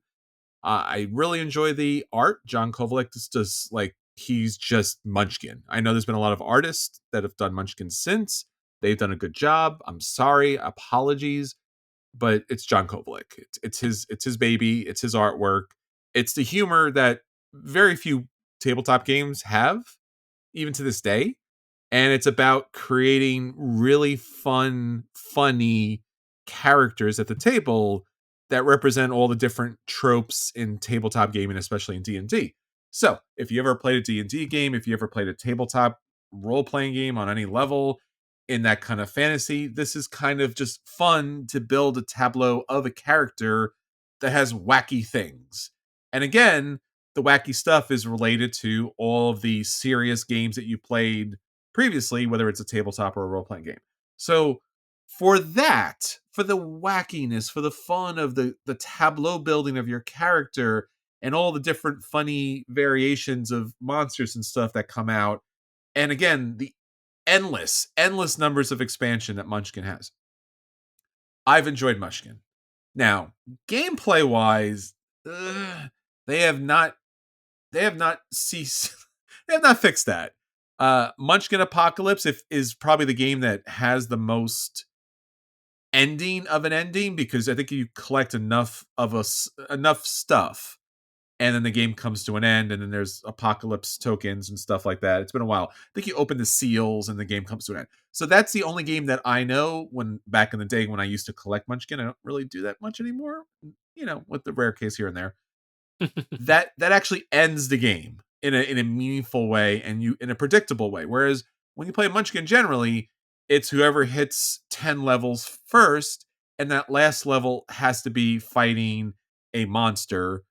I really enjoy the art. John Kovalek does like he's just Munchkin. I know there's been a lot of artists that have done Munchkin since. They've done a good job. I'm sorry, apologies, but it's John Kovalek. It's his baby. It's his artwork. It's the humor that very few tabletop games have, even to this day. And it's about creating really funny characters at the table that represent all the different tropes in tabletop gaming, especially in D&D. So, if you ever played a D&D game, if you ever played a tabletop role-playing game on any level in that kind of fantasy, this is kind of just fun to build a tableau of a character that has wacky things. And again, the wacky stuff is related to all of the serious games that you played previously, whether it's a tabletop or a role-playing game. So for that, for the wackiness, for the fun of the tableau building of your character and all the different funny variations of monsters and stuff that come out, and again, the endless numbers of expansion that Munchkin has. I've enjoyed Munchkin. Now, gameplay wise, they have not ceased they have not fixed that. Munchkin Apocalypse is probably the game that has the most ending of an ending, because I think you collect enough stuff, and then the game comes to an end, and then there's apocalypse tokens and stuff like that. It's been a while. I think you open the seals and the game comes to an end. So that's the only game that I know when back in the day when I used to collect Munchkin. I don't really do that much anymore, with the rare case here and there. that actually ends the game in a meaningful way and in a predictable way. Whereas when you play Munchkin, generally it's whoever hits 10 levels first, and that last level has to be fighting a monster,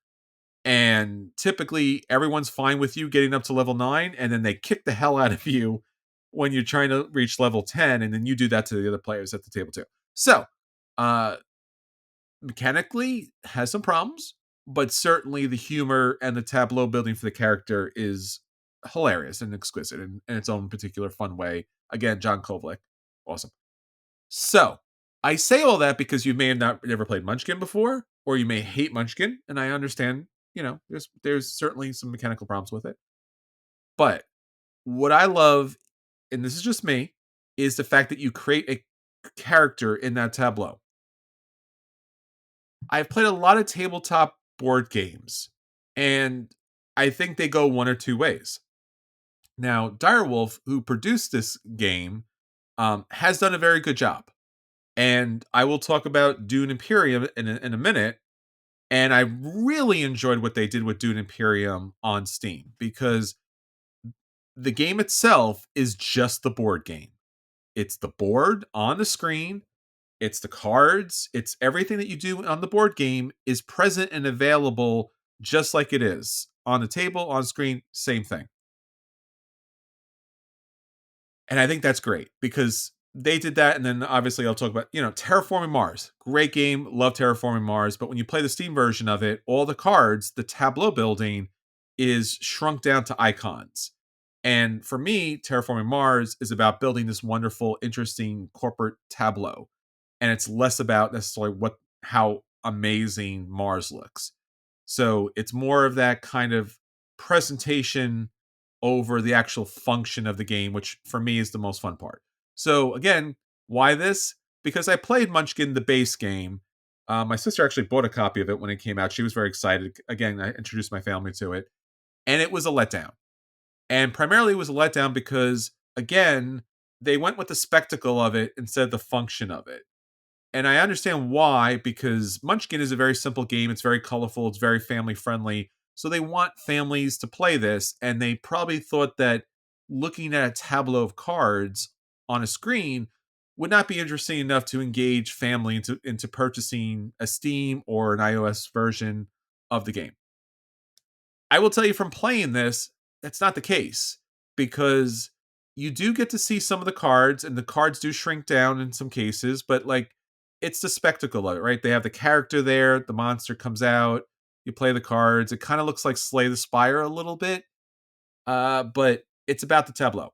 and typically everyone's fine with you getting up to level 9, and then they kick the hell out of you when you're trying to reach level 10, and then you do that to the other players at the table too. So, uh mechanically has some problems, but certainly the humor and the tableau building for the character is hilarious and exquisite in its own particular fun way. Again, John Kovalik, awesome. So I say all that because you may have not never played Munchkin before, or you may hate Munchkin, and I understand. There's certainly some mechanical problems with it. But what I love, and this is just me, is the fact that you create a character in that tableau. I've played a lot of tabletop board games, and I think they go one or two ways. Now, Direwolf, who produced this game, has done a very good job. And I will talk about Dune Imperium in a minute. And I really enjoyed what they did with Dune Imperium on Steam because the game itself is just the board game. It's the board on the screen. It's the cards. It's everything that you do on the board game is present and available just like it is on the table, on screen, same thing. And I think that's great because they did that. And then obviously I'll talk about, Terraforming Mars. Great game. Love Terraforming Mars. But when you play the Steam version of it, all the cards, the tableau building is shrunk down to icons. And for me, Terraforming Mars is about building this wonderful, interesting corporate tableau. And it's less about necessarily how amazing Mars looks. So it's more of that kind of presentation over the actual function of the game, which for me is the most fun part. So again, why this? Because I played Munchkin, the base game. My sister actually bought a copy of it when it came out. She was very excited. Again, I introduced my family to it, and it was a letdown. And primarily it was a letdown because, again, they went with the spectacle of it instead of the function of it. And I understand why, because Munchkin is a very simple game. It's very colorful. It's very family friendly. So they want families to play this. And they probably thought that looking at a tableau of cards on a screen would not be interesting enough to engage family into purchasing a Steam or an iOS version of the game. I will tell you from playing this, that's not the case because you do get to see some of the cards and the cards do shrink down in some cases, but it's the spectacle of it, right? They have the character there, the monster comes out, you play the cards. It kind of looks like Slay the Spire a little bit, but it's about the tableau.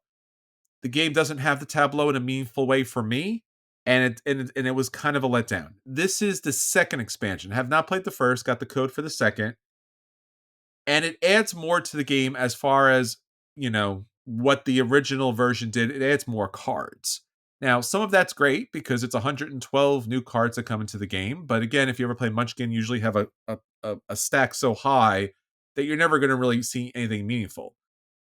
The game doesn't have the tableau in a meaningful way for me, and it was kind of a letdown. This is the second expansion. I have not played the first, got the code for the second, and it adds more to the game as far as what the original version did. It adds more cards. Now, some of that's great because it's 112 new cards that come into the game. But again, if you ever play Munchkin, you usually have a stack so high that you're never going to really see anything meaningful.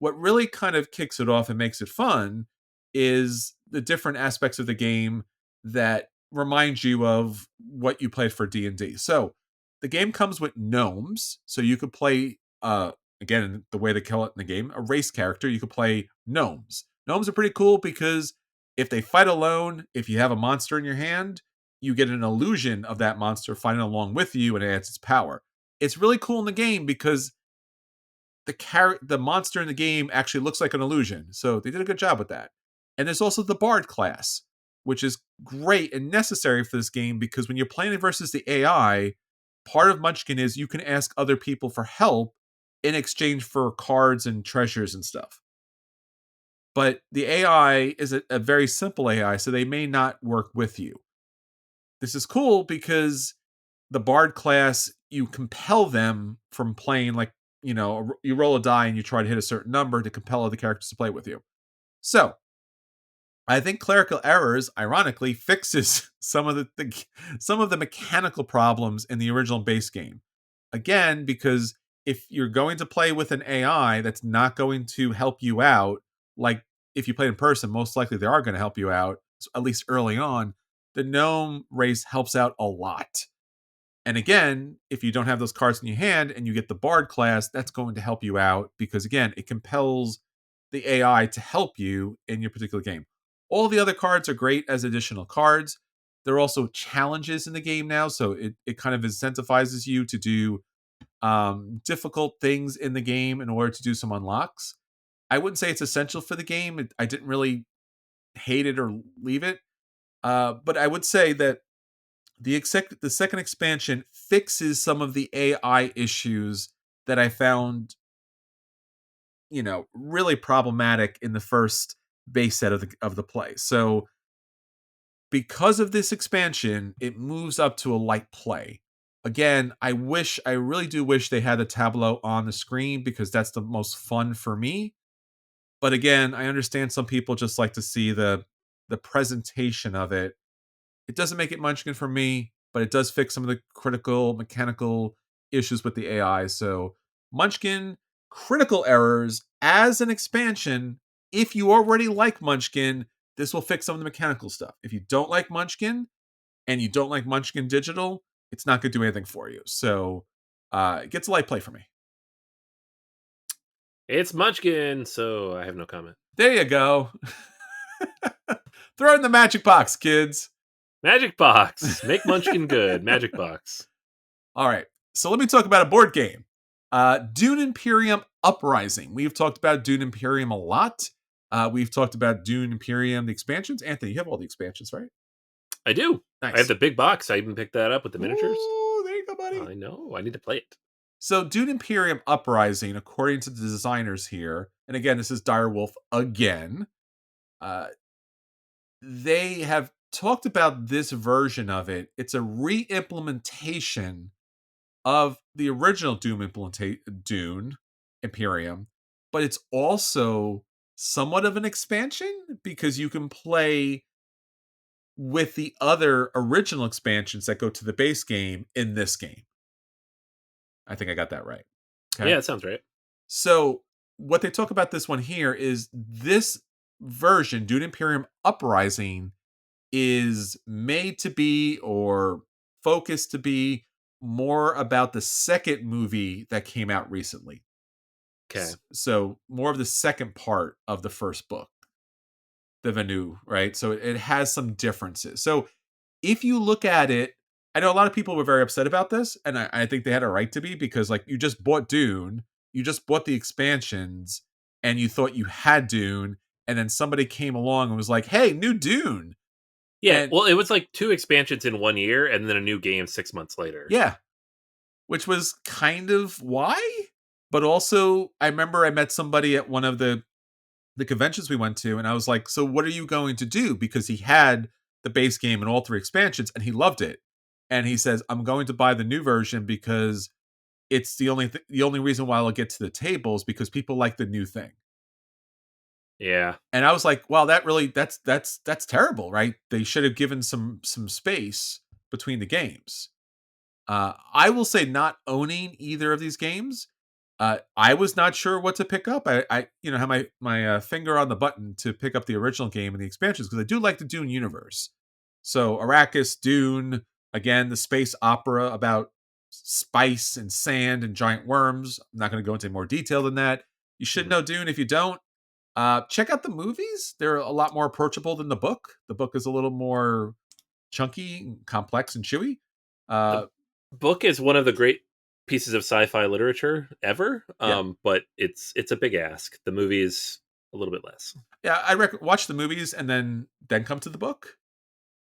What really kind of kicks it off and makes it fun is the different aspects of the game that remind you of what you played for D&D. So the game comes with gnomes, so you could play, again, the way they call it in the game, a race character. You could play gnomes. Gnomes are pretty cool because if they fight alone, if you have a monster in your hand, you get an illusion of that monster fighting along with you and it adds its power. It's really cool in the game because the monster in the game actually looks like an illusion. So they did a good job with that. And there's also the Bard class, which is great and necessary for this game because when you're playing versus the AI, part of Munchkin is you can ask other people for help in exchange for cards and treasures and stuff. But the AI is a very simple AI, so they may not work with you. This is cool because the Bard class, you compel them from playing you roll a die and you try to hit a certain number to compel other characters to play with you. So I think Clerical Errors, ironically, fixes some of the mechanical problems in the original base game. Again, because if you're going to play with an AI that's not going to help you out, like if you play in person, most likely they are going to help you out, at least early on. The gnome race helps out a lot. And again, if you don't have those cards in your hand and you get the Bard class, that's going to help you out because, again, it compels the AI to help you in your particular game. All the other cards are great as additional cards, There are also challenges in the game now, so it kind of incentivizes you to do difficult things in the game in order to do some unlocks. I wouldn't say it's essential for the game. I didn't really hate it or leave it, but I would say that the second expansion fixes some of the AI issues that I found, really problematic in the first base set of the play. So because of this expansion, it moves up to a light play. Again, I really do wish they had the tableau on the screen because that's the most fun for me. But again, I understand some people just like to see the presentation of it. It doesn't make it Munchkin for me, but it does fix some of the critical mechanical issues with the AI. So Munchkin critical errors as an expansion. If you already like Munchkin, this will fix some of the mechanical stuff. If you don't like Munchkin and you don't like Munchkin Digital, it's not going to do anything for you. So it gets a light play for me. It's Munchkin, so I have no comment. There you go. Throw it in the magic box, kids. Magic Box. Make Munchkin good. Magic Box. All right. So let me talk about a board game. Dune Imperium Uprising. We've talked about Dune Imperium a lot. We've talked about Dune Imperium, the expansions. Anthony, you have all the expansions, right? I do. Nice. I have the big box. I even picked that up with the miniatures. Ooh, there you go, buddy. I know. I need to play it. So Dune Imperium Uprising, according to the designers here, and again, this is Direwolf again, they have talked about this version of it. It's a re-implementation of the original Dune Imperium, but it's also somewhat of an expansion because you can play with the other original expansions that go to the base game in this game. I think I got that right. Okay. Yeah, that sounds right. So what they talk about this one here is this version, Dune Imperium Uprising, is made to be or focused to be more about the second movie that came out recently. Okay. So more of the second part of the first book, the Vanu, right? So it has some differences. So if you look at it, I know a lot of people were very upset about this, and I think they had a right to be because, like, you just bought Dune, you just bought the expansions, and you thought you had Dune, and then somebody came along and was like, "Hey, new Dune." Yeah, And well, it was like 2 expansions in 1 year and then a new game 6 months later. yeah, which was kind of why. But also, I remember I met somebody at one of the conventions we went to, and I was like, "So what are you going to do?" Because he had the base game and all 3 expansions, and he loved it. And he says, "I'm going to buy the new version because it's the only reason why I'll get to the table is because people like the new thing." Yeah. And I was like, "Well, that's terrible, right? They should have given some space between the games." I will say, not owning either of these games, I was not sure what to pick up. I have my finger on the button to pick up the original game and the expansions because I do like the Dune universe. So Arrakis, Dune, again, the space opera about spice and sand and giant worms. I'm not going to go into more detail than that. You should know Dune. If you don't, check out the movies. They're a lot more approachable than the book. The book is a little more chunky, complex, and chewy. The book is one of the great pieces of sci-fi literature ever, but it's a big ask. The movie is a little bit less. Yeah, I watch the movies and then come to the book.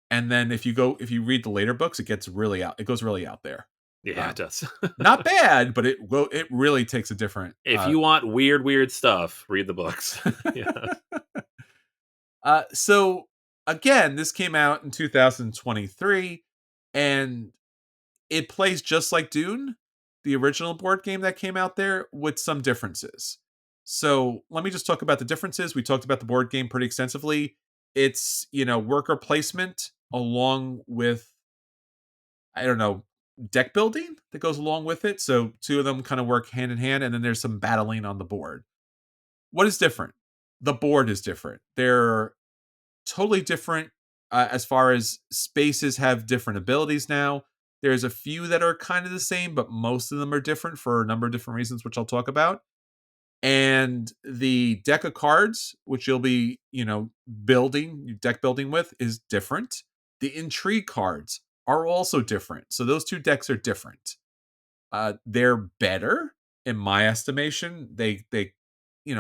And then if you read the later books, it goes really out there. Yeah, it does. Not bad, but it really takes a different. If you want weird stuff, read the books. Yeah. So again, this came out in 2023, and it plays just like Dune, the original board game that came out there, with some differences. So let me just talk about the differences. We talked about the board game pretty extensively. It's, worker placement along with, I don't know, deck building that goes along with it. So 2 of them kind of work hand in hand, and then there's some battling on the board. What is different? The board is different. They're totally different as far as spaces have different abilities now. There's a few that are kind of the same, but most of them are different for a number of different reasons, which I'll talk about. And the deck of cards, which you'll be, deck building with, is different. The intrigue cards are also different. So those two decks are different. They're better in my estimation. They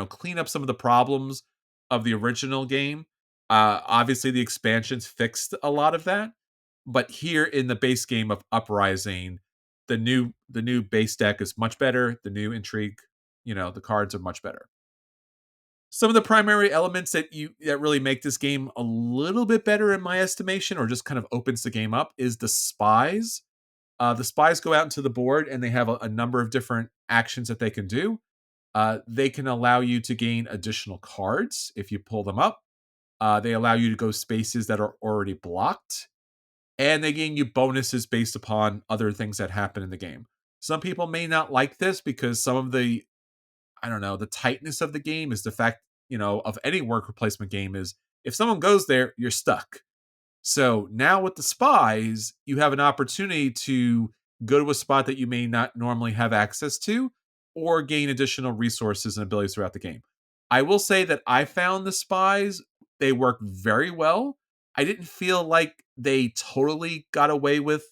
clean up some of the problems of the original game. Obviously, the expansions fixed a lot of that, but here in the base game of Uprising, the new base deck is much better. The new intrigue, the cards are much better. Some of the primary elements that really make this game a little bit better in my estimation, or just kind of opens the game up, is the spies. The spies go out into the board and they have a number of different actions that they can do. They can allow you to gain additional cards if you pull them up. They allow you to go spaces that are already blocked. And they gain you bonuses based upon other things that happen in the game. Some people may not like this because some of the, I don't know, the tightness of the game is the fact, of any worker placement game is if someone goes there, you're stuck. So now with the spies, you have an opportunity to go to a spot that you may not normally have access to or gain additional resources and abilities throughout the game. I will say that I found the spies, they work very well. I didn't feel like they totally got away with,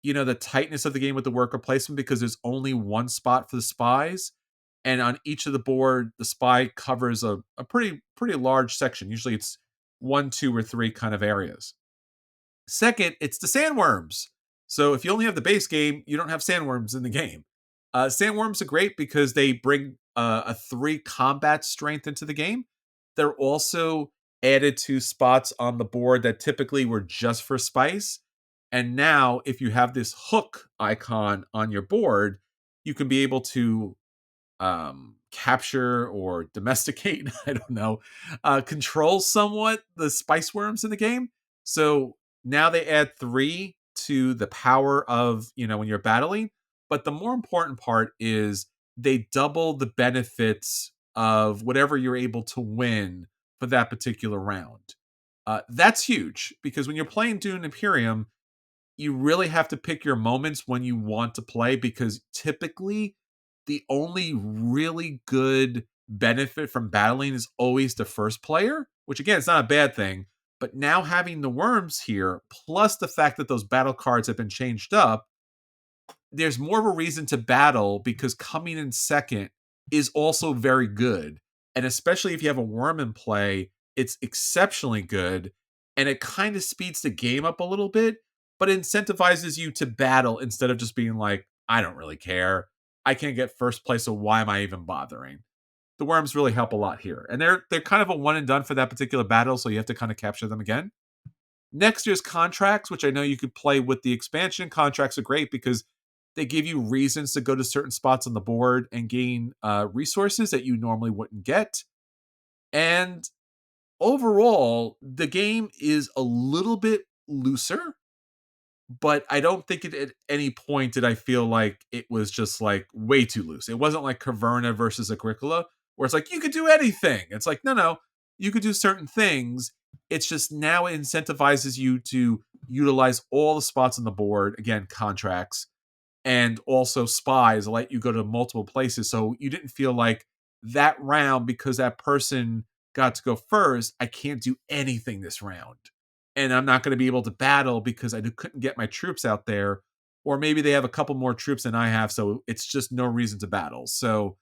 the tightness of the game with the worker placement because there's only one spot for the spies. And on each of the board, the spy covers a pretty large section. Usually it's one, two, or three kind of areas. Second, it's the sandworms. So if you only have the base game, you don't have sandworms in the game. Sandworms are great because they bring a 3 combat strength into the game. They're also added to spots on the board that typically were just for spice. And now, if you have this hook icon on your board, you can be able to capture or domesticate, I don't know, control somewhat the spice worms in the game. So now they add 3 to the power of, when you're battling. But the more important part is they double the benefits of whatever you're able to win for that particular round. That's huge because when you're playing Dune Imperium, you really have to pick your moments when you want to play because typically the only really good benefit from battling is always the first player, which again, it's not a bad thing. But now having the worms here, plus the fact that those battle cards have been changed up, there's more of a reason to battle because coming in second is also very good. And especially if you have a worm in play, it's exceptionally good. And it kind of speeds the game up a little bit, but incentivizes you to battle instead of just being like, I don't really care. I can't get first place, so why am I even bothering? The worms really help a lot here. And they're kind of a one and done for that particular battle, so you have to kind of capture them again. Next year's contracts, which I know you could play with the expansion. Contracts are great because they give you reasons to go to certain spots on the board and gain resources that you normally wouldn't get. And overall, the game is a little bit looser, but I don't think at any point did I feel like it was just like way too loose. It wasn't like Caverna versus Agricola, where it's like you could do anything. It's like, no, you could do certain things. It's just now it incentivizes you to utilize all the spots on the board, again, contracts, and also spies let you go to multiple places. So you didn't feel like that round, because that person got to go first, I can't do anything this round. And I'm not going to be able to battle because I couldn't get my troops out there. Or maybe they have a couple more troops than I have. So it's just no reason to battle. So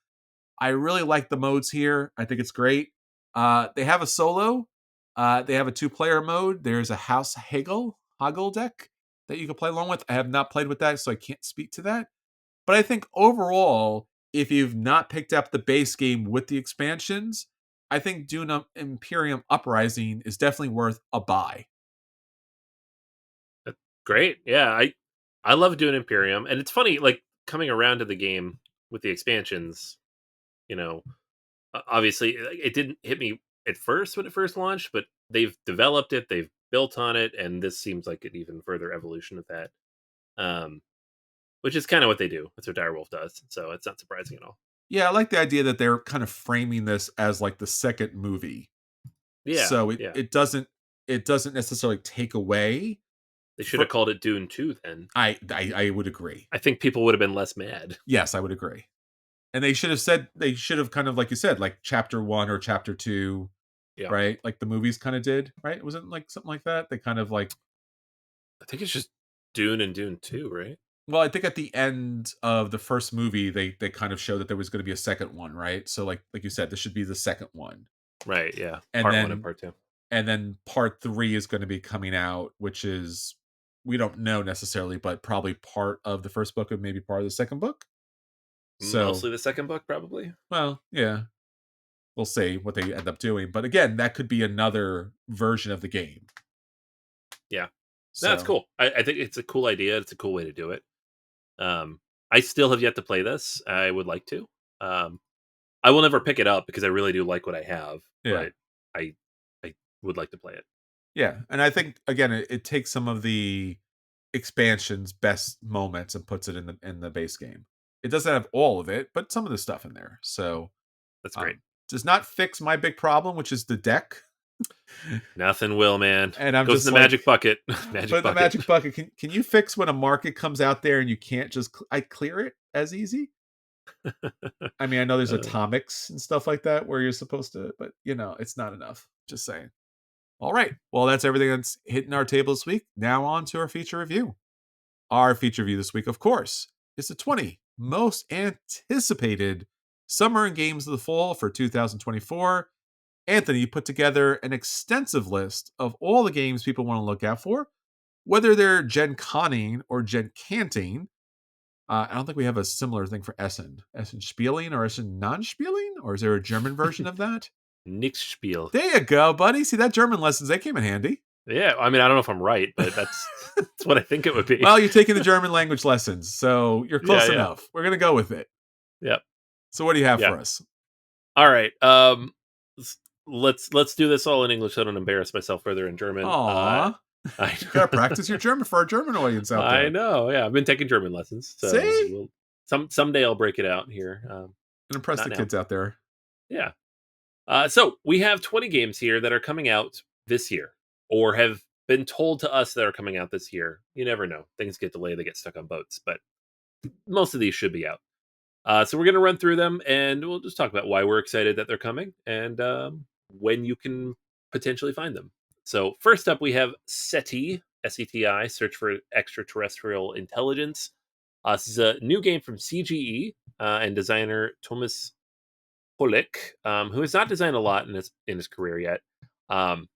I really like the modes here. I think it's great. They have a solo. They have a 2-player mode. There's a House Haggle deck that you can play along with. I have not played with that, so I can't speak to that. But I think overall, if you've not picked up the base game with the expansions, I think Dune Imperium Uprising is definitely worth a buy. Great. Yeah, I love doing Imperium, and it's funny, like coming around to the game with the expansions. You know, obviously, it didn't hit me at first when it first launched, but they've developed it, they've built on it, and this seems like an even further evolution of that. Um, which is kind of what they do. That's what Direwolf does, so it's not surprising at all. Yeah, I like the idea that they're kind of framing this as like the second movie. Yeah, So yeah. it doesn't necessarily take away. They should have called it Dune 2 then. I would agree. I think people would have been less mad. Yes, I would agree. And they should have kind of, like you said, like chapter 1 or chapter 2, Yeah. right? Like the movies kind of did, right? It wasn't like something like that. They kind of like I think it's just Dune and Dune 2, right? Well, I think at the end of the first movie, they kind of showed that there was going to be a second one, right? So like you said, this should be the second one, Right, yeah. and Part 1 and then part 2. part three is going to be coming out, which is we don't know necessarily, but probably part of the first book and maybe part of the second book. So, Mostly the second book, probably. well, yeah, we'll see what they end up doing. But again, that could be another version of the game. Yeah. No, that's So, cool. I think it's a cool idea. It's a cool way to do it. I still have yet to play this. I would like to. Um, I will never pick it up because I really do like what I have, yeah. but I I would like to play it. Yeah, and I think again it takes some of the expansion's best moments and puts it in the base game. It doesn't have all of it, but some of the stuff in there. So, That's great. does not fix my big problem, which is the deck. Nothing will, man. And I'm Goes in just the like, magic bucket. Magic but the bucket. magic bucket, can you fix when a market comes out there and you can't just I clear it as easy? I mean, I know there's Uh, atomics and stuff like that where you're supposed to, but it's not enough. Just saying. All right. Well, that's everything that's hitting our table this week. Now on to our feature review. Our feature review this week, of course, is the 20 most anticipated summer and games of the fall for 2024. Anthony put together an extensive list of all the games people want to look out for, whether they're Gen Conning or Gen Canting. I don't think we have a similar thing for Essen. Essen Spieling or Essen Non-Spieling? Or is there a German version of that? Nix Spiel. There you go, buddy. See, that German lessons, they came in handy. Yeah, I mean, I don't know if I'm right, but that's what I think it would be. Well, you're taking the German language lessons, so you're Yeah, close yeah. enough. We're going to go with it. Yep. So what do you have Yeah. for us? All right. Let's do this all in English so I don't embarrass myself further in German. Aw. I You got to practice your German for our German audience out there. I know. Yeah, I've been taking German lessons, so See? someday I'll break it out here. And impress Not the now. kids out there. Yeah. So we have 20 games here that are coming out this year, or have been told to us that are coming out this year. You never know; things get delayed, they get stuck on boats, but most of these should be out. So we're going to run through them, and we'll just talk about why we're excited that they're coming, and when you can potentially find them. So first up, we have SETI, SETI, Search for Extraterrestrial Intelligence. This is a new game from CGE and designer Thomas Polek, who has not designed a lot in his career yet. Um,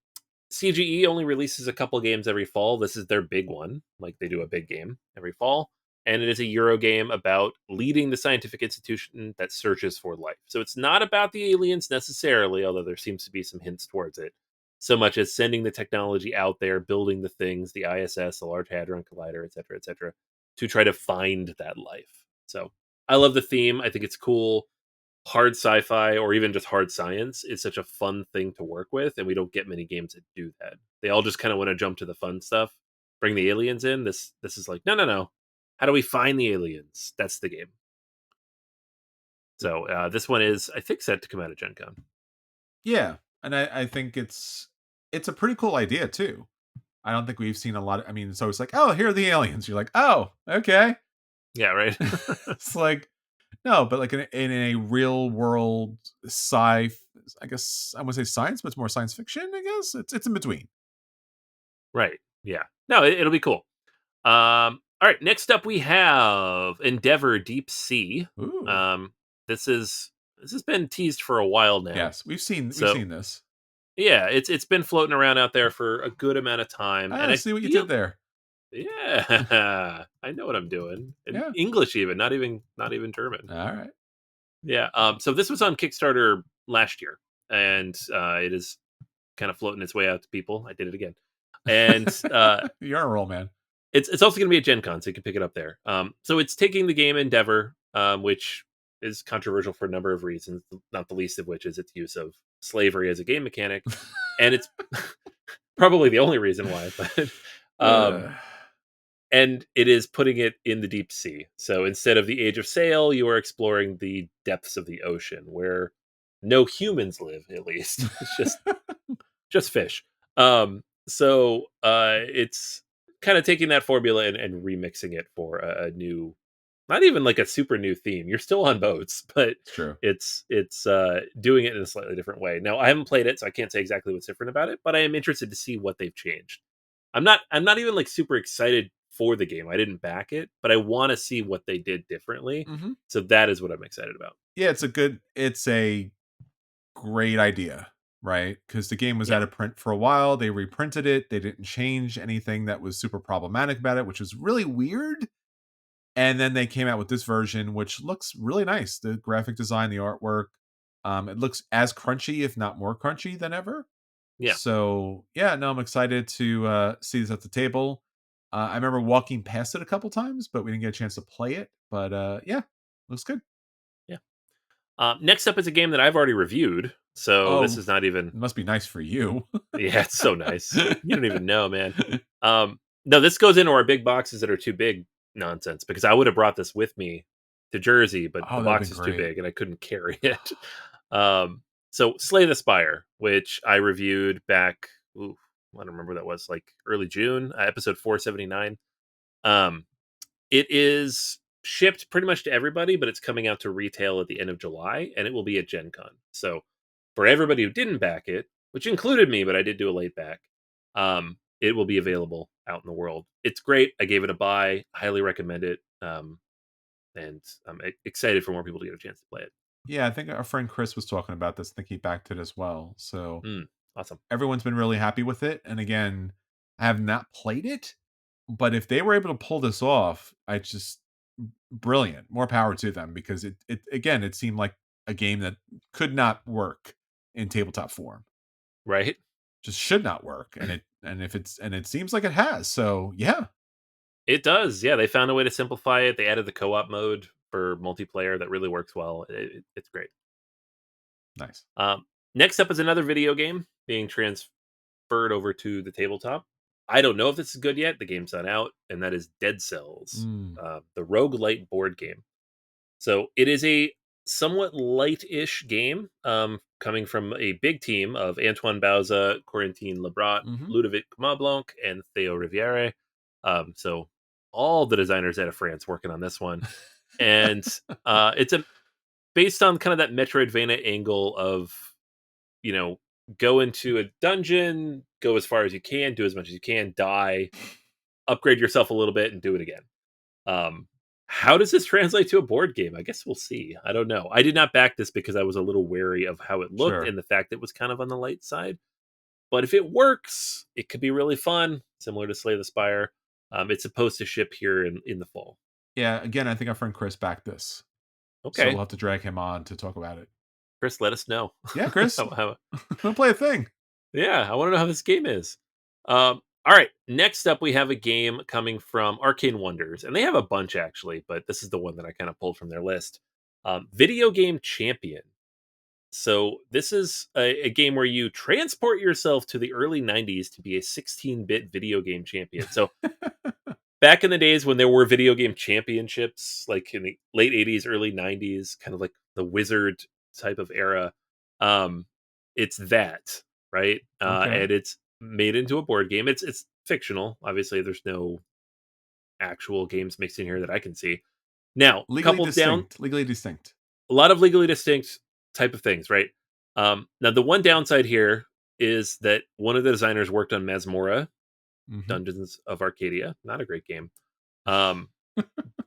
CGE only releases a couple games every fall. This is their big one. Like, they do a big game every fall. And it is a Euro game about leading the scientific institution that searches for life. So it's not about the aliens necessarily, although there seems to be some hints towards it, so much as sending the technology out there, building the things, the ISS, the Large Hadron Collider, et cetera, to try to find that life. So I love the theme. I think it's cool. Hard sci-fi or even just hard science is such a fun thing to work with, and we don't get many games that do that. They all just kind of want to jump to the fun stuff, bring the aliens in. This is like, no. How do we find the aliens? That's the game. So this one is, I think, set to come out of Gen Con. Yeah. And I think it's a pretty cool idea too. I don't think we've seen a lot of, I mean, so it's like, oh, here are the aliens. You're like, oh, okay. Yeah, right. It's like, no, but like in a real world I guess I would say science, but it's more science fiction, I guess. It's in between. Right. Yeah. No, it'll be cool. All right. Next up, we have Endeavor Deep Sea. Ooh. This has been teased for a while now. Yes, we've seen So this. yeah, it's been floating around out there for a good amount of time. And I I see what you feel, did there. yeah, I know what I'm doing. In Yeah. English, even not even German. All right. Yeah. So this was on Kickstarter last year, and it is kind of floating its way out to people. I did it again, and You're on a roll, man. it's also going to be at Gen Con, so you can pick it up there. So it's taking the game Endeavor, which is controversial for a number of reasons, not the least of which is its use of slavery as a game mechanic, and it's probably the only reason why. But and it is putting it in the deep sea. So instead of the Age of Sail, you are exploring the depths of the ocean, where no humans live. At least it's just fish. So it's kind of taking that formula and remixing it for a new, not even like a super new theme. You're still on boats, but True. it's doing it in a slightly different way. Now I haven't played it, so I can't say exactly what's different about it, but I am interested to see what they've changed. I'm not even like super excited for the game. I didn't back it, but I want to see what they did differently. Hmm. So that is what I'm excited about. Yeah, it's a great idea, right? Because the game was Yeah. out of print for a while. They reprinted it. They didn't change anything that was super problematic about it, which was really weird. And then they came out with this version, which looks really nice. The graphic design, the artwork, it looks as crunchy, if not more crunchy than ever. Yeah. So yeah, no, I'm excited to see this at the table. I remember walking past it a couple times, but we didn't get a chance to play it. But yeah, looks good. Yeah. Next up is a game that I've already reviewed. So this Oh, is not even. it must be nice for you. Yeah, it's so nice. You don't even know, man. No, this goes into our big boxes that are too big nonsense because I would have brought this with me to Jersey, but Oh, the that'd be box is too great. big and I couldn't carry it. Um, so Slay the Spire, which I reviewed back, ooh, I don't remember what that was, like early June, episode 479. Um, it is shipped pretty much to everybody, but it's coming out to retail at the end of July, and it will be at Gen Con. So for everybody who didn't back it, which included me, but I did do a late back, it will be available out in the world. It's great. I gave it a buy. Highly recommend it. And I'm excited for more people to get a chance to play it. Yeah, I think our friend Chris was talking about this. I think he backed it as well. So Awesome. everyone's been really happy with it. And again, I have not played it, but if they were able to pull this off, I just brilliant. More power to them because it again, it seemed like a game that could not work in tabletop form. Right? Just should not work. And it seems like it has. So yeah, It does. Yeah, they found a way to simplify it. They added the co-op mode for multiplayer that really works well. It's great. nice. Um, Next up is another video game being transferred over to the tabletop. I don't know if this is good yet. The game's not out, and that is Dead Cells, Mm. the roguelite board game. So it is a somewhat light-ish game, coming from a big team of Antoine Bauza, Corentin Lebrat, Hmm. Ludovic Mablanc, and Theo Riviere. So all the designers out of France working on this one, and it's a based on kind of that Metroidvania angle of, you know, go into a dungeon, go as far as you can, do as much as you can, die, upgrade yourself a little bit, and do it again. Um, how does this translate to a board game? I guess we'll see. I don't know. I did not back this because I was a little wary of how it looked Sure. and the fact that it was kind of on the light side. But if it works, it could be really fun, similar to Slay the Spire. It's supposed to ship here in the fall. Yeah, again, I think our friend Chris backed this. So we'll Okay, have to drag him on to talk about it. Chris, let us know. Yeah, Chris, how, don't play a thing. Yeah, I want to know how this game is. All right, next up we have a game coming from Arcane Wonders, and they have a bunch actually, but this is the one that I kind of pulled from their list. Video Game Champion. So this is a game where you transport yourself to the early '90s to be a 16-bit video game champion. So back in the days when there were video game championships, like in the late '80s, early '90s, kind of like the Wizard type of era, um, it's that, right? Okay. And it's made into a board game. It's fictional. Obviously, there's no actual games mixed in here that I can see. Now, Legally couple down, distinct. Legally distinct. a lot of legally distinct type of things, right? Now, the one downside here is that one of the designers worked on Masmorra, Hmm. Dungeons of Arcadia. Not a great game. Um,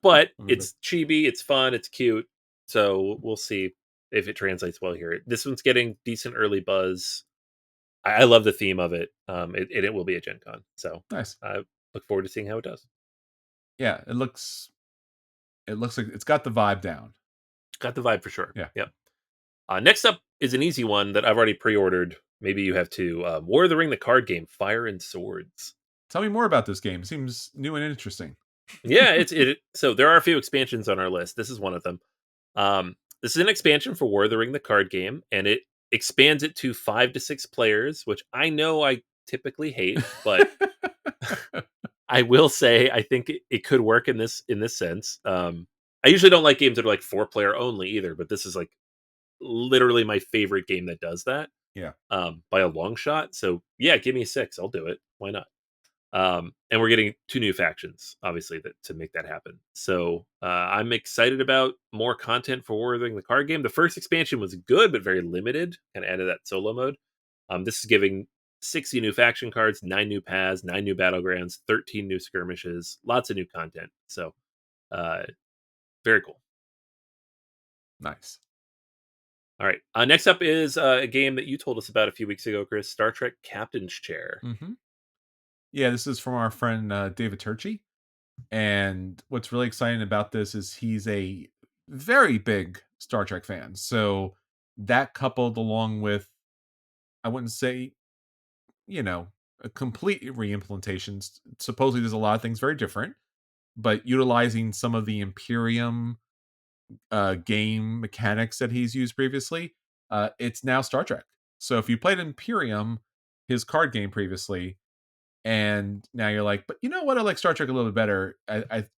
but it's chibi, it's fun, it's cute. So we'll see if it translates well here. This one's getting decent early buzz. I love the theme of it. It will be a Gen Con. So Nice. I look forward to seeing how it does. Yeah, it looks like it's got the vibe down. Got the vibe for sure. Yeah. Yep. Next up is an easy one that I've already pre-ordered. Maybe you have too. War of the Ring, the card game, Fire and Swords. Tell me more about this game. It seems new and interesting. Yeah, it. So there are a few expansions on our list. This is one of them. This is an expansion for War of the Ring, the card game, and it expands it to 5 to 6 players, which I know I typically hate, but I will say I think it could work in this sense. I usually don't like games that are like 4 player only either, but this is like literally my favorite game that does that, Yeah. by a long shot. So yeah, give me 6. I'll do it. Why not? And we're getting 2 new factions, obviously, that to make that happen. So I'm excited about more content for War of the Ring, the card game. The first expansion was good, but very limited, kind of added that solo mode. This is giving 60 new faction cards, 9 new paths, 9 new battlegrounds, 13 new skirmishes, lots of new content. So, uh, very cool. Nice. All right. Next up is a game that you told us about a few weeks ago, Chris. Star Trek Captain's Chair. Hmm. Yeah, this is from our friend David Turchi. And what's really exciting about this is he's a very big Star Trek fan. So that coupled along with, I wouldn't say, you know, a complete reimplementation. Supposedly there's a lot of things very different, but utilizing some of the Imperium game mechanics that he's used previously, it's now Star Trek. So if you played Imperium, his card game previously, and now you're like, but you know what? I like Star Trek a little bit better.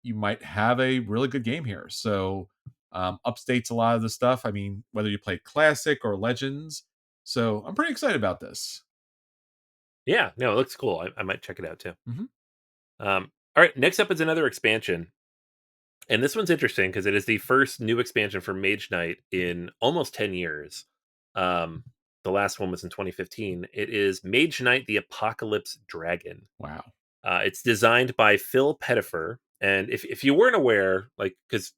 You might have a really good game here. So upstates a lot of the stuff. I mean, whether you play Classic or Legends. So I'm pretty excited about this. Yeah, no, it looks cool. I might check it out too. Hmm. All right, next up is another expansion. And this one's interesting because it is the first new expansion for Mage Knight in almost 10 years. Um, the last one was in 2015. It is Mage Knight the Apocalypse Dragon. Wow. It's designed by Phil Pettifer. And if you weren't aware, like, because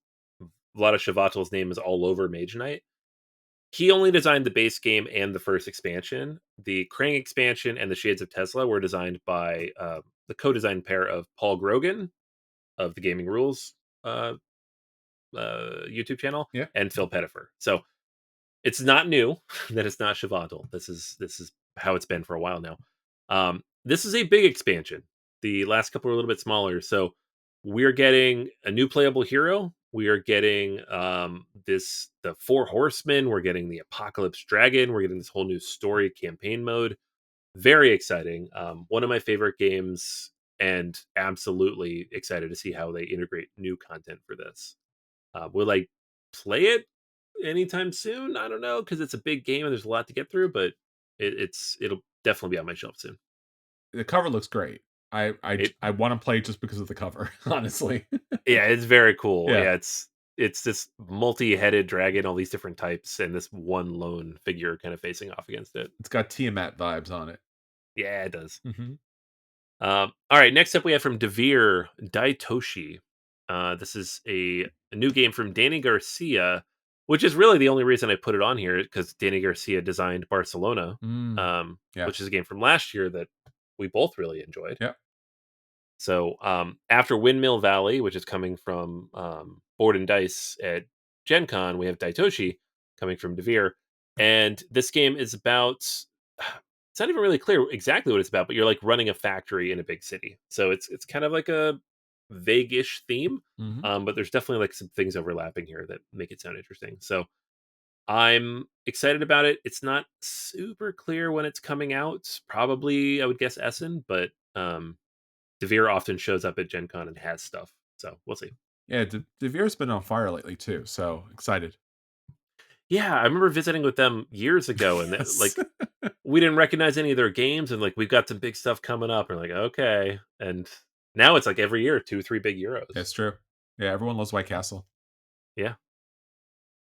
Vlada Shavatal's name is all over Mage Knight, he only designed the base game and the first expansion. The Krang expansion and the Shades of Tesla were designed by the co-designed pair of Paul Grogan of the Gaming Rules uh, YouTube channel Yeah. and Phil Pettifer. So it's not new that it's not Shavatal. This is how it's been for a while now. This is a big expansion. The last couple are a little bit smaller, so we're getting a new playable hero. We are getting the Four Horsemen. We're getting the Apocalypse Dragon. We're getting this whole new story campaign mode. Very exciting. One of my favorite games, and absolutely excited to see how they integrate new content for this. Will I play it anytime soon? I don't know because it's a big game and there's a lot to get through, but it'll definitely be on my shelf soon. The cover looks great. It I want to play just because of the cover, honestly. Yeah, it's very cool. Yeah. Yeah, it's this multi-headed dragon, all these different types, and this one lone figure kind of facing off against it. It's got Tiamat vibes on it. Yeah, it does. Hmm. All right, next up we have from Devere Daitoshi. This is a new game from Danny Garcia, which is really the only reason I put it on here because Danny Garcia designed Barcelona, Mm, yeah. which is a game from last year that we both really enjoyed. Yeah. So after Windmill Valley, which is coming from Board and Dice at Gen Con, we have Daitoshi coming from Devere. And this game is about, it's not even really clear exactly what it's about, but you're like running a factory in a big city. So it's kind of like a vague-ish theme, Hmm. but there's definitely like some things overlapping here that make it sound interesting. So I'm excited about it. It's not super clear when it's coming out. Probably, I would guess Essen, but Devere often shows up at Gen Con and has stuff. So we'll see. Yeah. Devere's been on fire lately too. So excited. Yeah, I remember visiting with them years ago, and Yes. like we didn't recognize any of their games, and like we've got some big stuff coming up. And we're like, okay, and now it's like every year, 2, 3 big Euros. That's true. Yeah, everyone loves White Castle. Yeah.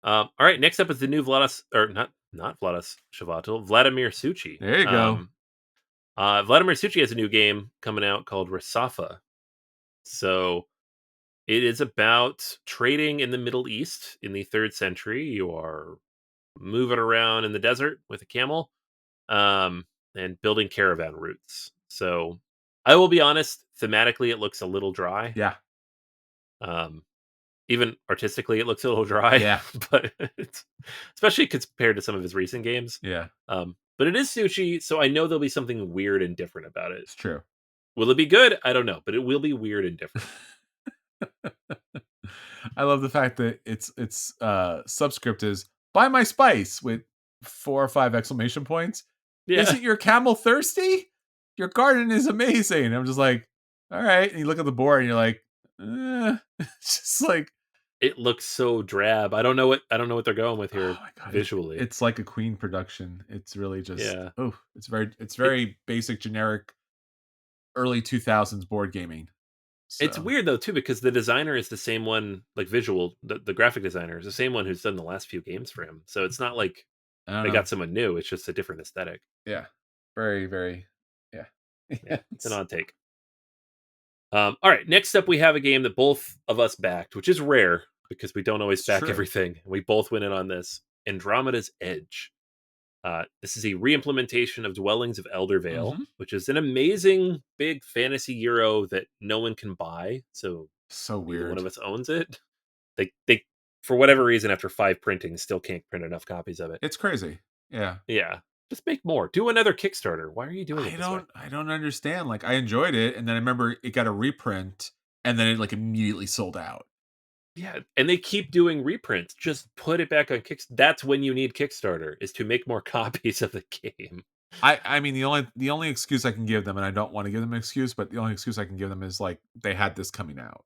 All right. Next up is the new Vladas, or not Vladas Shavatal, Vladimir Suchi. There you go. Vladimir Suchi has a new game coming out called Rasafa. So it is about trading in the Middle East in the 3rd century. You are moving around in the desert with a camel, and building caravan routes. So I will be honest, thematically, it looks a little dry. Yeah. Um, Even artistically, it looks a little dry, Yeah. but especially compared to some of his recent games. Yeah. But it is sushi, so I know there'll be something weird and different about it. It's true. Will it be good? I don't know, but it will be weird and different. I love the fact that it's subscript is buy my spice with 4 or 5 exclamation points. Yeah, Isn't your camel thirsty? Your garden is amazing. I'm just like, all right. And you look at the board and you're like, it's just like, it looks so drab. I don't know what they're going with oh here my god, visually. it's like a Queen production. It's really just Yeah. it's It, very basic, generic, early 2000s board gaming. it's So weird though too because the designer is the same one, like visual, the graphic designer is the same one who's done the last few games for him. So it's not like I don't they know. got someone new. It's just a different aesthetic. Yeah, very very. Yeah, it's an Yes. odd take. All right, next up we have a game that both of us backed, which is rare because we don't always It's back true. everything. We both went in on this. Andromeda's Edge. This is a re-implementation of Dwellings of Eldervale, Hmm. which is an amazing big fantasy euro that no one can buy. So So neither one weird. of us owns it. They for whatever reason, after 5 printings, still can't print enough copies of it. It's crazy. Yeah. Yeah, just make more. Do another Kickstarter. Why are you doing I it this way? don't I don't understand. Like I enjoyed it, and then I remember it got a reprint, and then it like immediately sold out. Yeah, and they keep doing reprints. Just put it back on Kickstarter. That's when you need Kickstarter, is to make more copies of the game. I mean the only excuse I can give them, and I don't want to give them an excuse, but the only excuse I can give them is like they had this coming out,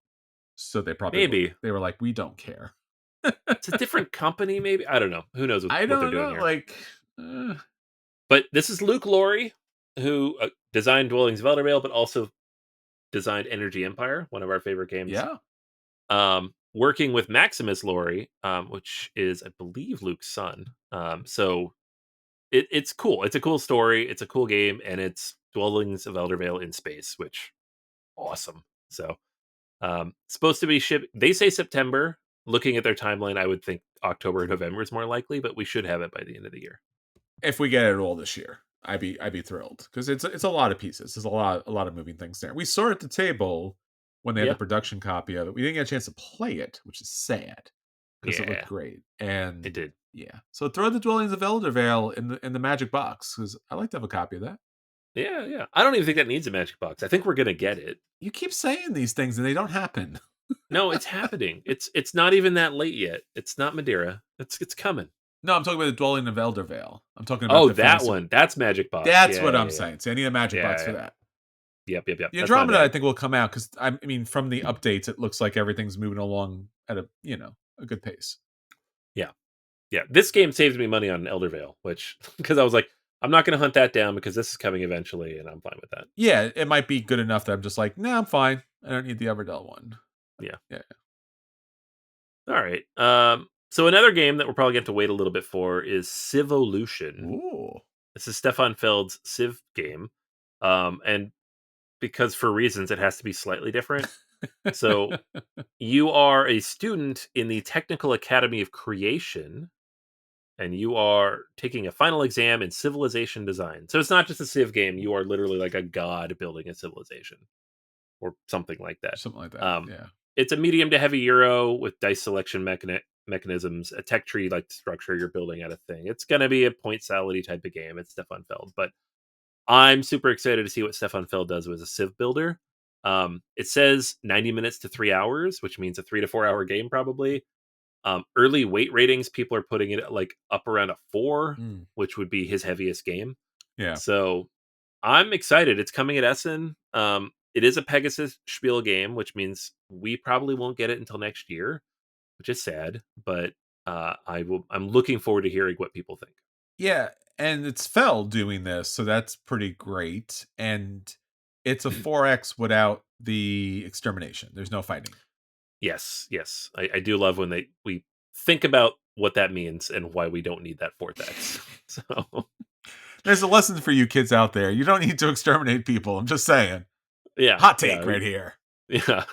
so Maybe. they were like, we don't care. It's a different company, maybe? I don't know. Who knows I what they're don't doing know. here. Like, But this is Luke Laurie, who designed Dwellings of Eldervale, but also designed Energy Empire, one of our favorite games. yeah, Working with Maximus Laurie, which is, I believe, Luke's son. So it's cool. It's a cool story. It's a cool game, and it's Dwellings of Eldervale in space, which awesome. So supposed to be shipped. They say September. Looking at their timeline, I would think October or November is more likely, but we should have it by the end of the year. if we get it all this year, I'd be thrilled because it's a lot of pieces. There's a lot of moving things there. We saw it at the table when they had the Yeah, production copy of it. We didn't get a chance to play it, which is sad because it looked yeah, great. it And did. yeah, so throw the Dwellings of Eldervale in the magic box because I like to have a copy of that. Yeah, yeah. I don't even think that needs a magic box. I think we're gonna get it. You keep saying these things and they don't happen. No, it's happening. It's not even that late yet. It's not Madeira. It's coming. No, I'm talking about the Dwelling of Eldervale. I'm talking about Oh, the that fantasy. one. That's magic box. That's what Yeah, I'm yeah, yeah. saying. So I need a magic box Yeah, for yeah. that. Yep. The That's my Andromeda, I bad. think, will come out because I mean, from the updates, it looks like everything's moving along at a good pace. Yeah. Yeah. This game saves me money on Eldervale, which because I was like, I'm not gonna hunt that down because this is coming eventually, and I'm fine with that. Yeah, it might be good enough that I'm just like, nah, I'm fine. I don't need the Everdell one. Yeah. Yeah. All right. So another game that we're probably going to wait a little bit for is Civolution. Ooh. This is Stefan Feld's Civ game. And because for reasons it has to be slightly different. So you are a student in the Technical Academy of Creation, and you are taking a final exam in civilization design. So it's not just a Civ game, you are literally like a god building a civilization or something like that. Something like that. Um, Yeah. it's a medium to heavy Euro with dice selection mechanisms, a tech tree like structure you're building out of thing. It's going to be a point salad type of game. It's Stefan Feld, but I'm super excited to see what Stefan Feld does with a Civ builder. It says 90 minutes to 3 hours, which means a 3 to 4 hour game probably. Early weight ratings, people are putting it at like up around a 4, Mm. which would be his heaviest game. Yeah. So I'm excited. It's coming at Essen. It is a Pegasus Spiel game, which means we probably won't get it until next year, which is sad. But I'm looking forward to hearing what people think. Yeah. And it's Fell doing this, so that's pretty great. And it's a 4X without the extermination. There's no fighting. Yes. I do love when we think about what that means and why we don't need that fourth X. So There's a lesson for you kids out there. You don't need to exterminate people. I'm just saying. Hot take yeah. right here. Yeah.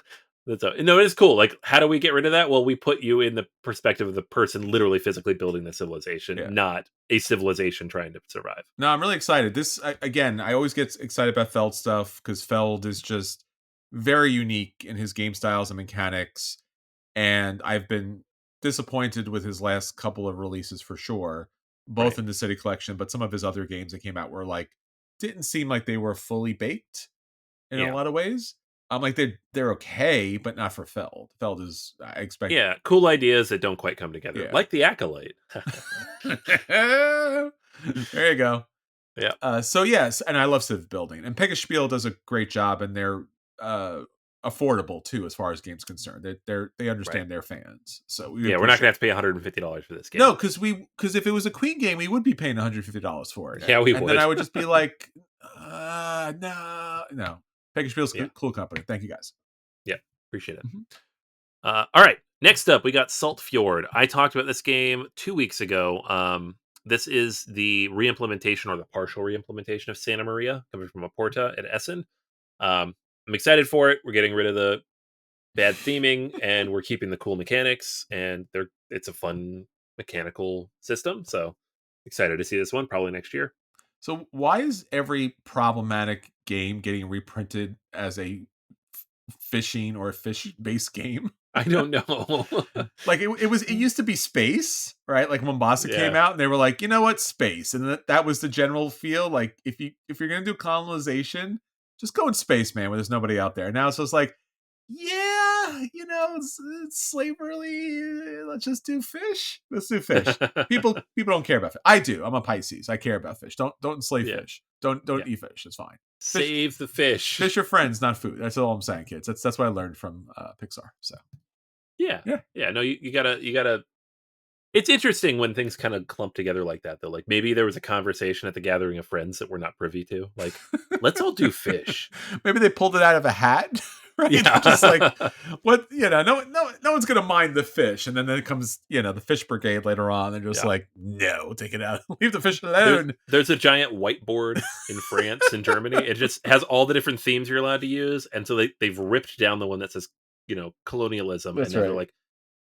No, it is cool. Like, how do we get rid of that? Well, we put you in the perspective of the person literally physically building the civilization, Yeah. not a civilization trying to survive. No, I'm really excited. Again, I always get excited about Feld stuff because Feld is just very unique in his game styles and mechanics. And I've been disappointed with his last couple of releases for sure, both Right. in the City Collection, but some of his other games that came out were like didn't seem like they were fully baked in a Yeah. lot of ways. I'm like they're okay, but not for Feld. Feld is I expect Yeah. Cool ideas that don't quite come together, yeah. like the Acolyte. There you go. Yeah. So yes, and I love Civ building, and Pegaspiel does a great job, and they're affordable too as far as games concerned. They Right. understand their fans, so we Yeah. We're not appreciate. gonna have to pay $150 for this game. No, because if it was a Queen game, we would be paying $150 for it, Yeah, we and then would. I would just be like, no. Pegaspiel's Yeah. cool company. Thank you guys. Yeah. Appreciate it. Mhm. All right. Next up, we got Salt Fjord. I talked about this game 2 weeks ago. This is the reimplementation or the partial reimplementation of Santa Maria, coming from Aporta at Essen. I'm excited for it. We're getting rid of the bad theming, and we're keeping the cool mechanics, and it's a fun mechanical system. So excited to see this one probably next year. So why is every problematic game getting reprinted as a fishing or a fish-based game? I don't know. Like it used to be space, right? Like Mombasa came Yeah. out and they were like, you know what, space, and that was the general feel. Like if you're gonna do colonization, just go in space, man, where there's nobody out there. Now it's just like, yeah, it's slavery. Let's just do fish. Let's do fish. People don't care about fish. I do. I'm a Pisces. I care about fish. Don't enslave Yeah. fish. Don't Yeah. eat fish. It's fine. Save the fish. Fish are friends, not food. That's all I'm saying, kids. That's what I learned from Pixar. So Yeah. yeah. Yeah. No, you gotta. It's interesting when things kind of clump together like that, though. Like maybe there was a conversation at the gathering of friends that we're not privy to. Like, let's all do fish. Maybe they pulled it out of a hat, right? Yeah. Just like what no one's gonna mind the fish, and then it comes the fish brigade later on. They're just Yeah. like, no, take it out, leave the fish alone. There's a giant whiteboard in France and Germany. It just has all the different themes you're allowed to use, and so they've ripped down the one that says colonialism, That's and then they're right.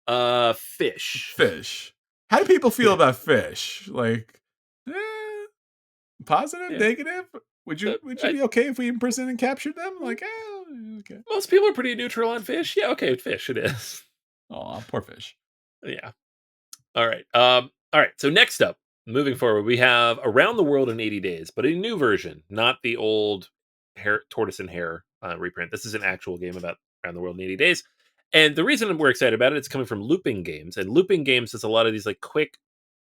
like, fish. Fish. How do people feel about fish? Like, positive, Yeah. negative? Would you be okay if we imprisoned and captured them? Like, okay. Most people are pretty neutral on fish. Yeah, okay, fish it is. Oh, poor fish. Yeah. All right. All right. So next up, moving forward, we have Around the World in 80 Days, but a new version, not the old tortoise and hare reprint. This is an actual game about Around the World in 80 Days. And the reason we're excited about it's coming from Looping Games. And Looping Games does a lot of these like quick,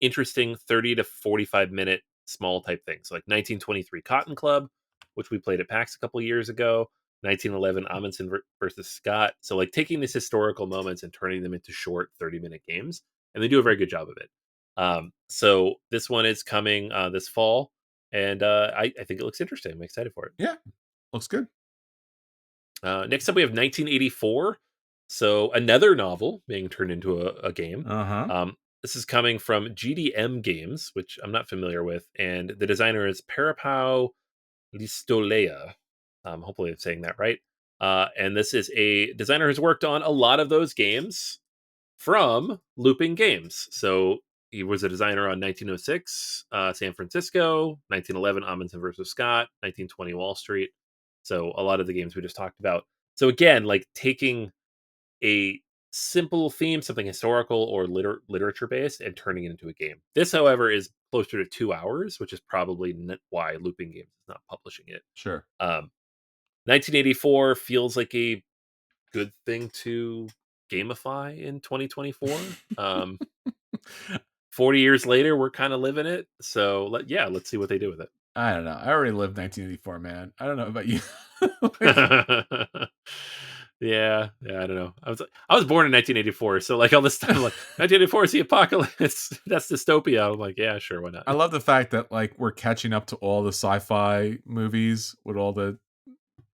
interesting 30 to 45-minute small type things, like 1923 Cotton Club, which we played at PAX a couple years ago, 1911 Amundsen versus Scott. So like taking these historical moments and turning them into short 30-minute games, and they do a very good job of it. So this one is coming this fall, and I think it looks interesting. I'm excited for it. Yeah, looks good. Next up, we have 1984. So another novel being turned into a game. This is coming from GDM Games, which I'm not familiar with, and the designer is Parapau Listolea. Hopefully, I'm saying that right. And this is a designer who's worked on a lot of those games from Looping Games. So he was a designer on 1906, San Francisco, 1911, Amundsen versus Scott, 1920, Wall Street. So a lot of the games we just talked about. So again, like taking a simple theme, something historical or literature based, and turning it into a game. This, however, is closer to 2 hours, which is probably why Looping Games is not publishing it. Sure. 1984 feels like a good thing to gamify in 2024. 40 years later, we're kind of living it. So let's see what they do with it. I don't know. I already lived 1984, man. I don't know about you. Yeah, I don't know. I was born in 1984, so like all this time, like 1984 is the apocalypse. That's dystopia. I'm like, yeah, sure, why not? I love the fact that like we're catching up to all the sci-fi movies with all the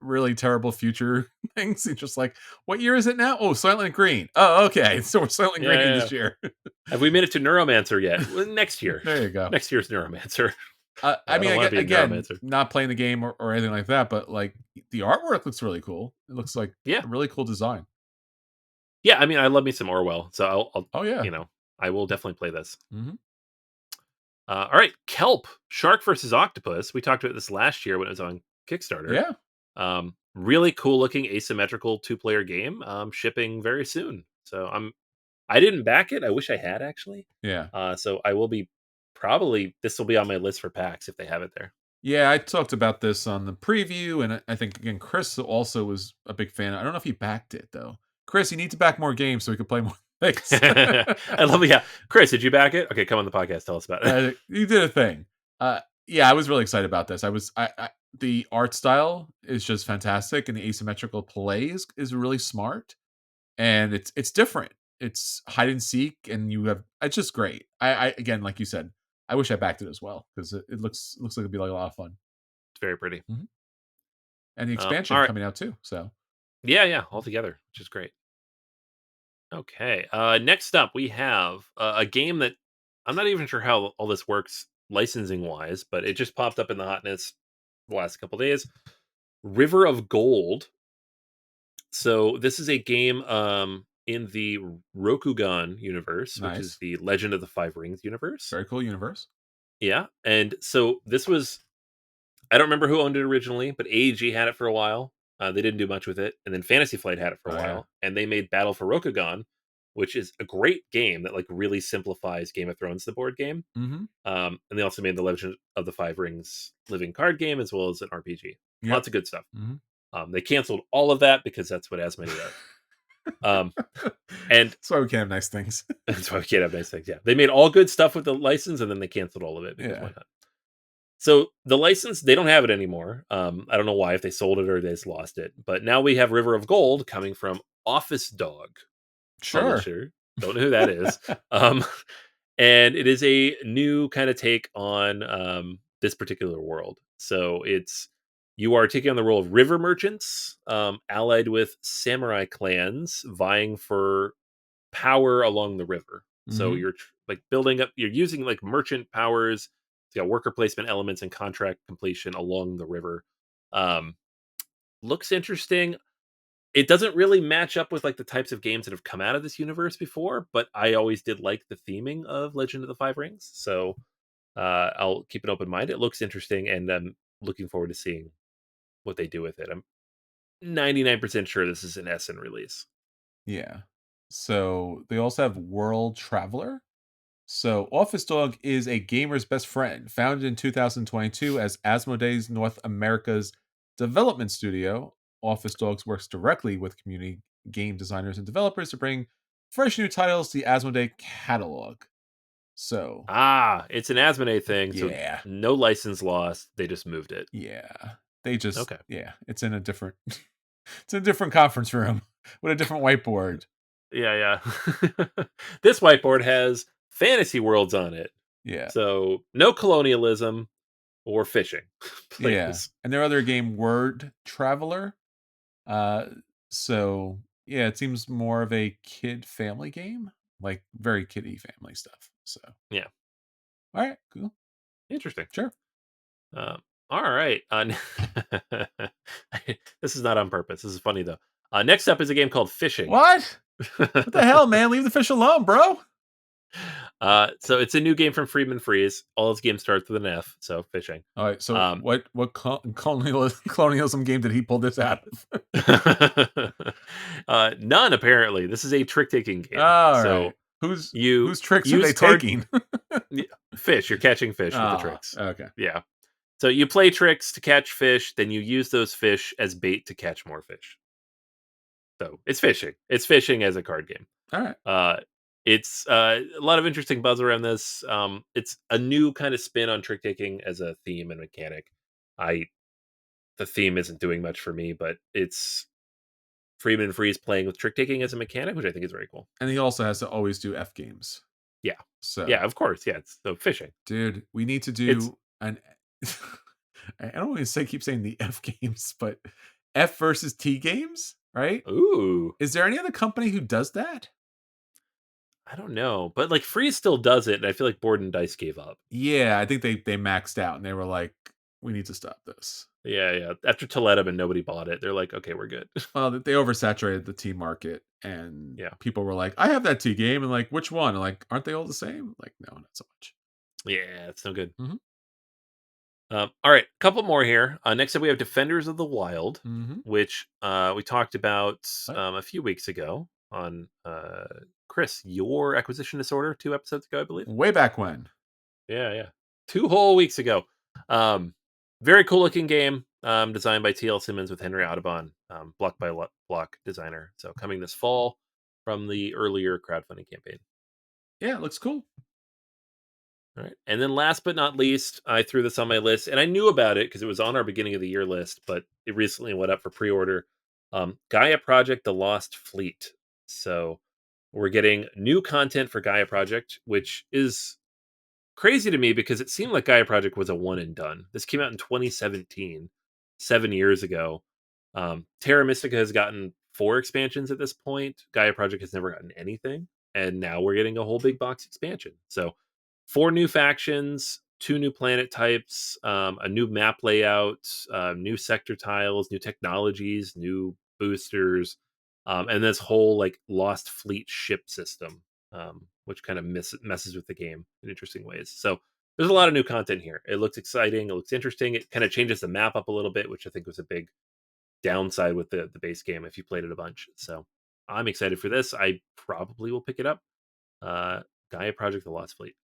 really terrible future things. It's just like, what year is it now? Oh, Silent Green. Oh, okay. So we're Silent Green this year. Have we made it to Neuromancer yet? Well, next year. There you go. Next year's Neuromancer. I mean, again, not playing the game or anything like that, but like the artwork looks really cool. It looks like a really cool design. Yeah, I mean, I love me some Orwell, so I'll yeah, I will definitely play this. Mm-hmm. All right, Kelp, Shark versus Octopus. We talked about this last year when it was on Kickstarter. Yeah. Really cool looking asymmetrical 2-player game. Shipping very soon. So I didn't back it. I wish I had actually. Yeah. So I will be this will be on my list for PAX if they have it there. Yeah, I talked about this on the preview, and I think again Chris also was a big fan. I don't know if he backed it though. Chris, you need to back more games so we can play more things. I love it. Yeah, Chris, did you back it? Okay, come on the podcast. Tell us about it. You did a thing. Yeah, I was really excited about this. The art style is just fantastic, and the asymmetrical play is really smart, and it's different. It's hide and seek, and it's just great. I again, like you said, I wish I backed it as well because it looks like it'd be like a lot of fun. It's very pretty, and the expansion coming out too. So yeah, all together, which is great. Okay, next up we have a game that I'm not even sure how all this works licensing wise, but it just popped up in the hotness the last couple days. River of Gold. So this is a game in the Rokugan universe, which is Nice. the Legend of the Five Rings universe. Very cool universe. Yeah, and so this was, I don't remember who owned it originally, but AEG had it for a while. They didn't do much with it, and then Fantasy Flight had it for a Oh yeah. while, and they made Battle for Rokugan, which is a great game that like really simplifies Game of Thrones, the board game. Mm-hmm. And they also made the Legend of the Five Rings living card game as well as an RPG. Yep. Lots of good stuff. Mm-hmm. They canceled all of that because that's what Asmodee does. Um, and That's why we can't have nice things. that's why we can't have nice things. Yeah, they made all good stuff with the license, and then they canceled all of it because Yeah. why not? So the license, they don't have it anymore. I don't know why, if they sold it or they just lost it. But now we have River of Gold coming from Office Dog Sure. publisher. Don't know who that is. Um, and it is a new kind of take on this particular world. So it's, you are taking on the role of river merchants, allied with samurai clans, vying for power along the river. So Mm-hmm. you're like building up, you're using like merchant powers. It's got worker placement elements and contract completion along the river. Um, Looks interesting. It doesn't really match up with like the types of games that have come out of this universe before, but I always did like the theming of Legend of the Five Rings. So I'll keep an open mind. It looks interesting, and I'm looking forward to seeing what they do with it. I'm 99% sure this is an Essen release. Yeah. So they also have World Traveler. So Office Dog is a gamer's best friend, founded in 2022 as Asmodee's North America's development studio. Office Dogs works directly with community game designers and developers to bring fresh new titles to the Asmodee catalog. So, Ah, it's an Asmodee thing, so yeah. no license lost. They just moved it. Yeah. They just Okay. yeah, it's in a different it's in a different conference room with a different whiteboard. Yeah, yeah. This whiteboard has fantasy worlds on it. Yeah. So no colonialism or fishing, Yeah. please. And their other game Word Traveler. Uh so yeah, it seems more of a kid family game, like very kiddie family stuff. So, Yeah, all right, cool. interesting. Sure. All right. This is not on purpose. This is funny though. Next up is a game called Fishing. What? What the hell, man? Leave the fish alone, bro. So it's a new game from Friedman Freeze. All his games start with an F, so fishing. All right. So Um, what colonialism game did he pull this out of? None apparently. This is a trick taking game. All So right. Whose you whose tricks are use they card taking? fish. You're catching fish with the Ah, tricks. okay. Yeah. So you play tricks to catch fish, then you use those fish as bait to catch more fish. So it's fishing. It's fishing as a card game. All right. Uh, it's a lot of interesting buzz around this. It's a new kind of spin on trick taking as a theme and mechanic. I The theme isn't doing much for me, but it's Freeman Freeze playing with trick taking as a mechanic, which I think is very cool. And he also has to always do F games. Yeah, So, yeah, of course, yeah. It's so fishing. dude, we need to It's do an I don't want to say keep saying the F games, but F versus T games, right? ooh, Is there any other company who does that? I don't know, but like Freeze still does it, and I feel like Board and Dice gave up. Yeah, I think they maxed out and they were like, we need to stop this. Yeah, yeah. After Toledo and nobody bought it, they're like, okay, we're good. Well, they oversaturated the T market and Yeah, people were like, I have that T game and like, which one? And like, aren't they all the same? Like, no, not so much. yeah, it's no good. Mhm. All right, couple more here. Next up, we have Defenders of the Wild, Mhm. which we talked about What? a few weeks ago on Chris, your acquisition disorder, 2 episodes ago, I believe. Way back when. Yeah, yeah, 2 whole weeks ago. Very cool looking game, designed by T.L. Simmons with Henry Audubon, block by block designer. So coming this fall from the earlier crowdfunding campaign. Yeah, it looks cool. All right. And then last but not least, I threw this on my list and I knew about it because it was on our beginning of the year list, but it recently went up for pre order. Gaia Project The Lost Fleet. So we're getting new content for Gaia Project, which is crazy to me because it seemed like Gaia Project was a one and done. This came out in 2017, 7 years ago. Terra Mystica has gotten 4 expansions at this point. Gaia Project has never gotten anything. And now we're getting a whole big box expansion. So 4 new factions, 2 new planet types, a new map layout, new sector tiles, new technologies, new boosters, and this whole like Lost Fleet ship system, which kind of messes with the game in interesting ways. So there's a lot of new content here. It looks exciting. It looks interesting. It kind of changes the map up a little bit, which I think was a big downside with the base game if you played it a bunch. So I'm excited for this. I probably will pick it up. Gaia Project: The Lost Fleet.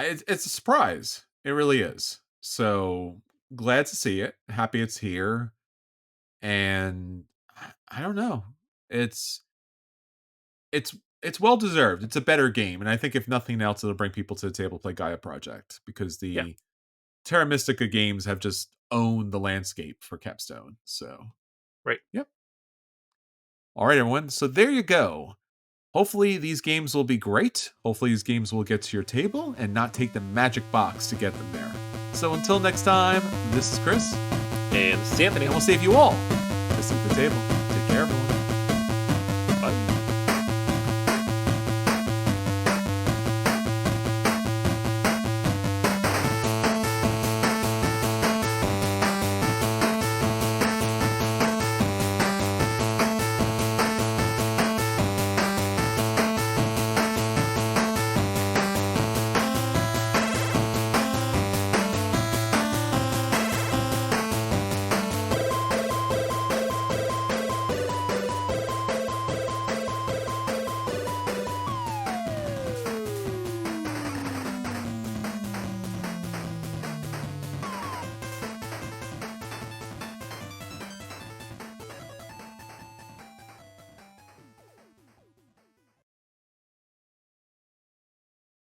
It's a surprise. It really is. So glad to see it. Happy it's here. And I don't know. It's it's it's well deserved. It's a better game, and I think if nothing else, it'll bring people to the table to play Gaia Project because Yeah, the Terra Mystica games have just owned the landscape for Capstone. So, right. yep. All right, everyone. So there you go. Hopefully these games will be great. Hopefully these games will get to your table and not take the magic box to get them there. So until next time, this is Chris. And this is Anthony. And we'll save you all a seat at the table.